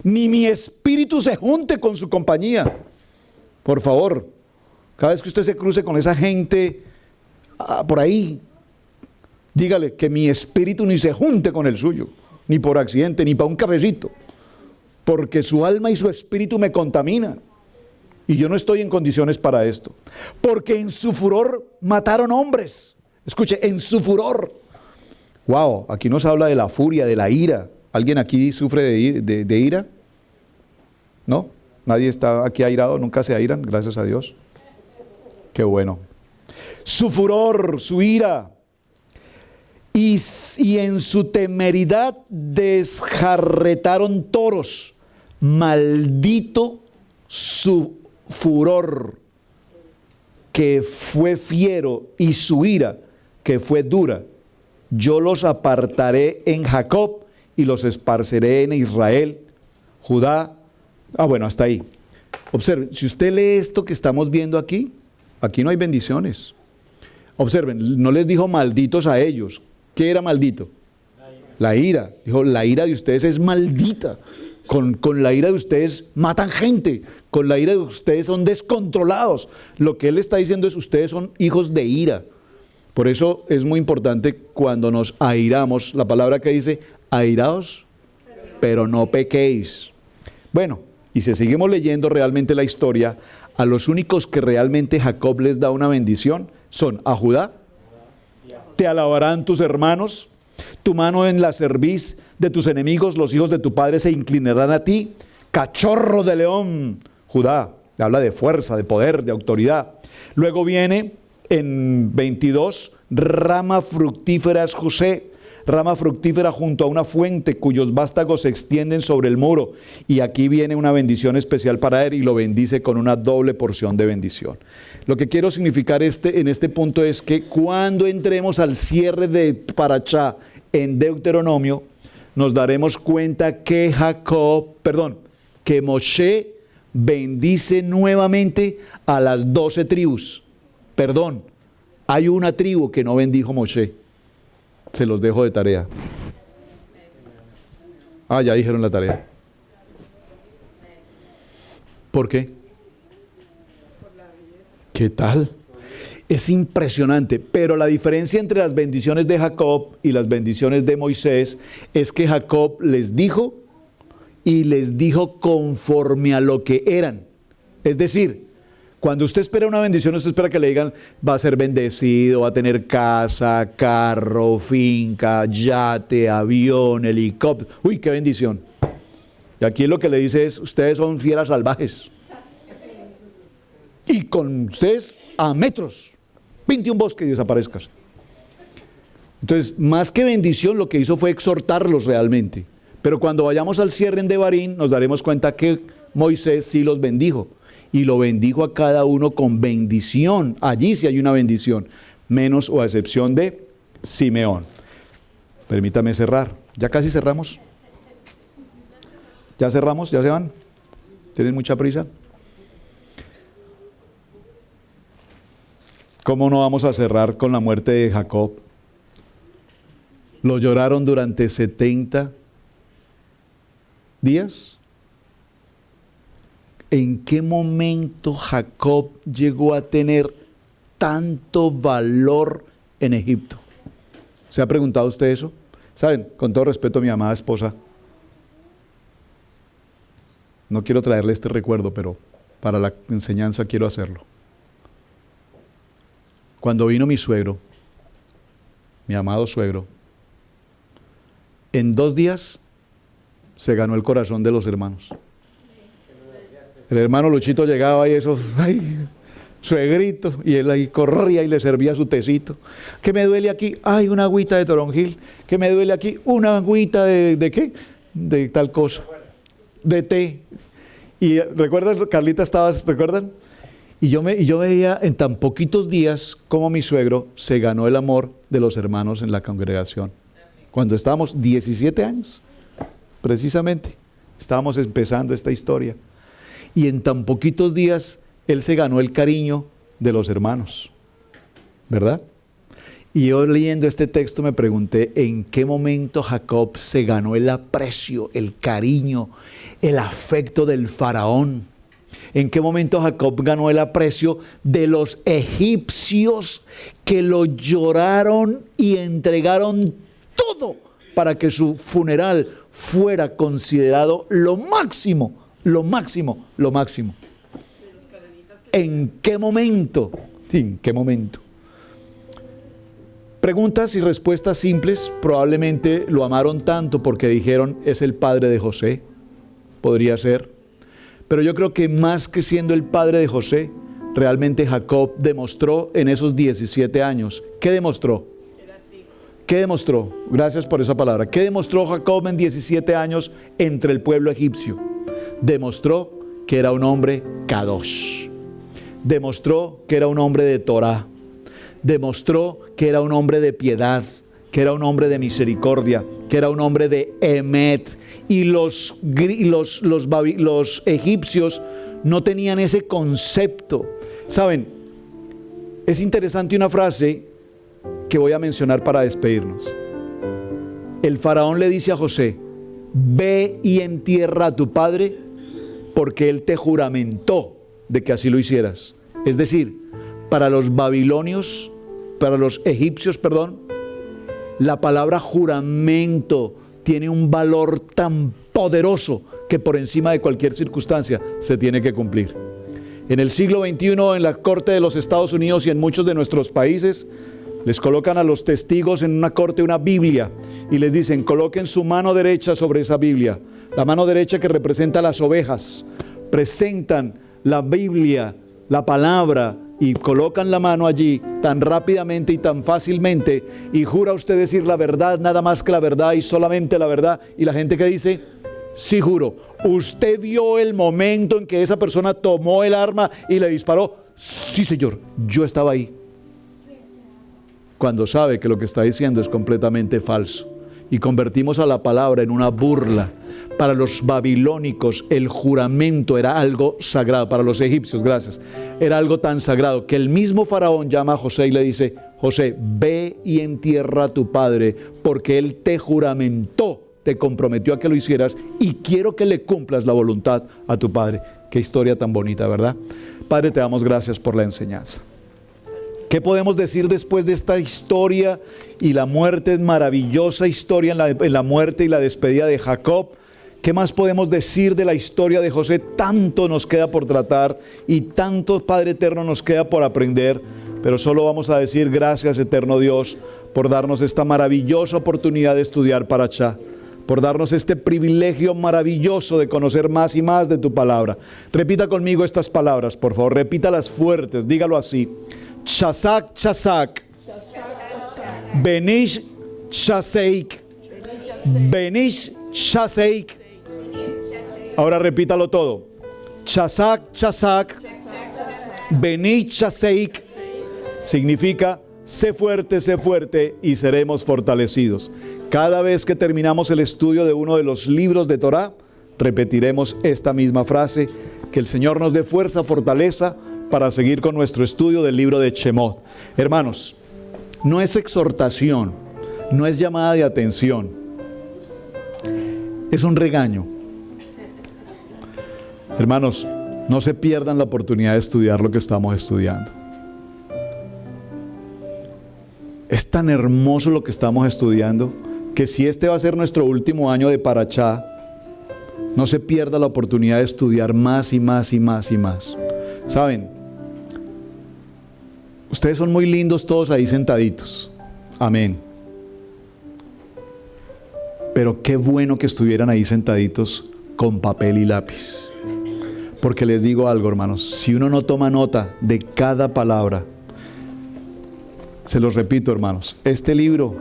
Ni mi espíritu se junte con su compañía. Por favor, cada vez que usted se cruce con esa gente por ahí, dígale que mi espíritu ni se junte con el suyo, ni por accidente, ni para un cafecito, porque su alma y su espíritu me contaminan. Y yo no estoy en condiciones para esto. Porque en su furor mataron hombres. Escuche, en su furor. Wow, aquí nos habla de la furia, de la ira. ¿Alguien aquí sufre de ira? ¿No? Nadie está aquí airado, nunca se airan, gracias a Dios. Qué bueno. Su furor, su ira. Y en su temeridad desjarretaron toros. Maldito su furor, que fue fiero, y su ira, que fue dura. Yo los apartaré en Jacob y los esparceré en Israel, Judá. Bueno, hasta ahí. Observen, si usted lee esto que estamos viendo aquí, aquí no hay bendiciones. Observen, no les dijo malditos a ellos. ¿Qué era maldito? La ira. Dijo, la ira de ustedes es maldita. Con la ira de ustedes matan gente. Con la ira de ustedes son descontrolados. Lo que él está diciendo es, ustedes son hijos de ira. Por eso es muy importante cuando nos airamos, la palabra que dice, airaos, pero no pequéis. Bueno, y si seguimos leyendo realmente la historia, a los únicos que realmente Jacob les da una bendición son a Judá. Te alabarán tus hermanos, tu mano en la cerviz de tus enemigos, los hijos de tu padre se inclinarán a ti. Cachorro de león, Judá, habla de fuerza, de poder, de autoridad. Luego viene en 22, rama fructífera es José, rama fructífera junto a una fuente cuyos vástagos se extienden sobre el muro. Y aquí viene una bendición especial para él y lo bendice con una doble porción de bendición. Lo que quiero significar en este punto es que cuando entremos al cierre de Parachá en Deuteronomio, nos daremos cuenta que que Moshe bendice nuevamente a las 12 tribus. Hay una tribu que no bendijo Moshe. Se los dejo de tarea. Ya dijeron la tarea. ¿Por qué? ¿Qué tal? Es impresionante, pero la diferencia entre las bendiciones de Jacob y las bendiciones de Moisés es que Jacob les dijo y les dijo conforme a lo que eran. Es decir, cuando usted espera una bendición, usted espera que le digan, va a ser bendecido, va a tener casa, carro, finca, yate, avión, helicóptero. ¡Uy, qué bendición! Y aquí lo que le dice es, ustedes son fieras salvajes. Y con ustedes a metros, pinte un bosque y desaparezcas. Entonces, más que bendición, lo que hizo fue exhortarlos realmente. Pero cuando vayamos al cierre en Devarim, nos daremos cuenta que Moisés sí los bendijo. Y lo bendijo a cada uno con bendición. Allí sí hay una bendición, menos o a excepción de Simeón. Permítame cerrar. ¿Ya casi cerramos? ¿Ya cerramos? ¿Ya se van? ¿Tienen mucha prisa? ¿Cómo no vamos a cerrar con la muerte de Jacob? Lo lloraron durante 70 días. ¿En qué momento Jacob llegó a tener tanto valor en Egipto? ¿Se ha preguntado usted eso? Saben, con todo respeto a mi amada esposa, no quiero traerle este recuerdo, pero para la enseñanza quiero hacerlo. Cuando vino mi suegro, mi amado suegro, en 2 días se ganó el corazón de los hermanos. El hermano Luchito llegaba y eso, ay, suegrito, y él ahí corría y le servía su tecito. ¿Qué me duele aquí? Ay, una agüita de toronjil. ¿Qué me duele aquí? Una agüita ¿de qué? De tal cosa, de té. Y ¿recuerdas? Carlita, ¿recuerdan? Y yo veía en tan poquitos días cómo mi suegro se ganó el amor de los hermanos en la congregación. Cuando estábamos 17 años, precisamente, estábamos empezando esta historia. Y en tan poquitos días, él se ganó el cariño de los hermanos, ¿verdad? Y yo leyendo este texto me pregunté, ¿en qué momento Jacob se ganó el aprecio, el cariño, el afecto del faraón? ¿En qué momento Jacob ganó el aprecio de los egipcios que lo lloraron y entregaron todo para que su funeral fuera considerado lo máximo, lo máximo, lo máximo? ¿En qué momento? ¿En qué momento? Preguntas y respuestas simples. Probablemente lo amaron tanto porque dijeron, es el padre de José. Podría ser. Pero yo creo que más que siendo el padre de José, realmente Jacob demostró en esos 17 años. ¿Qué demostró? ¿Qué demostró? Gracias por esa palabra. ¿Qué demostró Jacob en 17 años entre el pueblo egipcio? Demostró que era un hombre kadosh. Demostró que era un hombre de Torah. Demostró que era un hombre de piedad, que era un hombre de misericordia, que era un hombre de emet. Y los egipcios no tenían ese concepto. ¿Saben? Es interesante una frase que voy a mencionar para despedirnos. El faraón le dice a José, ve y entierra a tu padre porque él te juramentó de que así lo hicieras. Es decir, para los babilonios, para los egipcios, perdón, la palabra juramento tiene un valor tan poderoso que por encima de cualquier circunstancia se tiene que cumplir. En el siglo XXI, en la corte de los Estados Unidos y en muchos de nuestros países, les colocan a los testigos en una corte una Biblia y les dicen, coloquen su mano derecha sobre esa Biblia. La mano derecha que representa las ovejas. Presentan la Biblia, la palabra, y colocan la mano allí tan rápidamente y tan fácilmente, y jura usted decir la verdad, nada más que la verdad y solamente la verdad. Y la gente que dice, sí juro. ¿Usted vio el momento en que esa persona tomó el arma y le disparó? Sí, señor, yo estaba ahí. Cuando sabe que lo que está diciendo es completamente falso. Y convertimos a la palabra en una burla. Para los babilónicos el juramento era algo sagrado. Para los egipcios, gracias, era algo tan sagrado que el mismo faraón llama a José y le dice, José, ve y entierra a tu padre porque él te juramentó, te comprometió a que lo hicieras y quiero que le cumplas la voluntad a tu padre. Qué historia tan bonita, ¿verdad? Padre, te damos gracias por la enseñanza. ¿Qué podemos decir después de esta historia y la muerte, maravillosa historia en la muerte y la despedida de Jacob? ¿Qué más podemos decir de la historia de José? Tanto nos queda por tratar y tanto, Padre eterno, nos queda por aprender, pero solo vamos a decir gracias, eterno Dios, por darnos esta maravillosa oportunidad de estudiar Parashá, por darnos este privilegio maravilloso de conocer más y más de tu palabra. Repita conmigo estas palabras, por favor, repítalas fuertes, dígalo así. Chasak, chasak, benish chaseik, benish chaseik. Ahora repítalo todo. Chasak, chasak, benish chaseik significa sé fuerte y seremos fortalecidos. Cada vez que terminamos el estudio de uno de los libros de Torah, repetiremos esta misma frase, que el Señor nos dé fuerza, fortaleza, para seguir con nuestro estudio del libro de Shemot. Hermanos, no es exhortación, no es llamada de atención, es un regaño. Hermanos, no se pierdan la oportunidad de estudiar lo que estamos estudiando. Es tan hermoso lo que estamos estudiando que si este va a ser nuestro último año de Parashá, no se pierda la oportunidad de estudiar más y más y más y más. ¿Saben? Ustedes son muy lindos todos ahí sentaditos. Amén. Pero qué bueno que estuvieran ahí sentaditos con papel y lápiz. Porque les digo algo, hermanos, si uno no toma nota de cada palabra, se los repito, hermanos, este libro,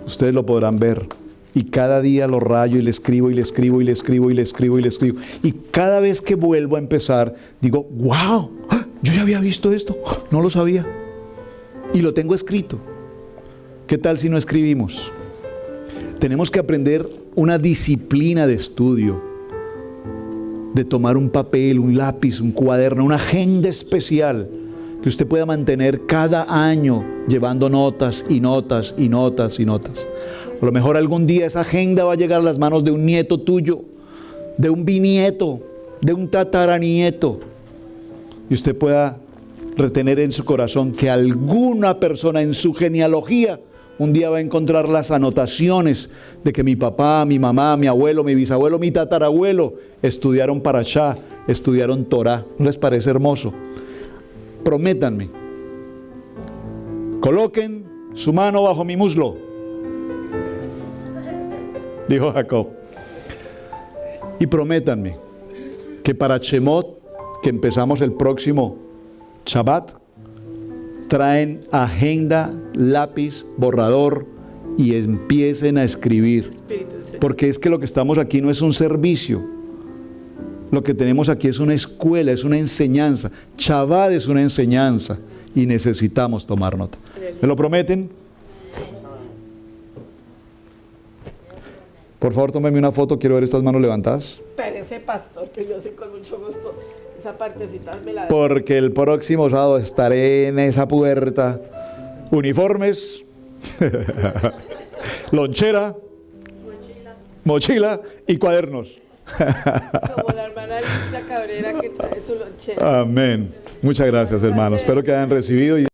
ustedes lo podrán ver, y cada día lo rayo y le escribo y le escribo y le escribo y le escribo y le escribo. Y cada vez que vuelvo a empezar, digo, wow, yo ya había visto esto, no lo sabía. Y lo tengo escrito. ¿Qué tal si no escribimos? Tenemos que aprender una disciplina de estudio, de tomar un papel, un lápiz, un cuaderno, una agenda especial que usted pueda mantener cada año llevando notas y notas y notas y notas. A lo mejor algún día esa agenda va a llegar a las manos de un nieto tuyo, de un bisnieto, de un tataranieto, y usted pueda retener en su corazón que alguna persona en su genealogía un día va a encontrar las anotaciones de que mi papá, mi mamá, mi abuelo, mi bisabuelo, mi tatarabuelo estudiaron Parashá, estudiaron Torah. ¿No les parece hermoso? Prométanme, coloquen su mano bajo mi muslo, dijo Jacob, y prométanme que para Shemot, que empezamos el próximo Shabbat, traen agenda, lápiz, borrador y empiecen a escribir. Porque es que lo que estamos aquí no es un servicio. Lo que tenemos aquí es una escuela, es una enseñanza. Shabbat es una enseñanza y necesitamos tomar nota. ¿Me lo prometen? Por favor, tómeme una foto, quiero ver estas manos levantadas. Espérese, pastor, que yo sé con mucho gusto esa partecita me la... Porque el próximo sábado estaré en esa puerta. Uniformes, lonchera, mochila y cuadernos. Como la hermana Lisa Cabrera que trae su lonchera. Amén. Muchas gracias, hermanos. Espero que hayan recibido.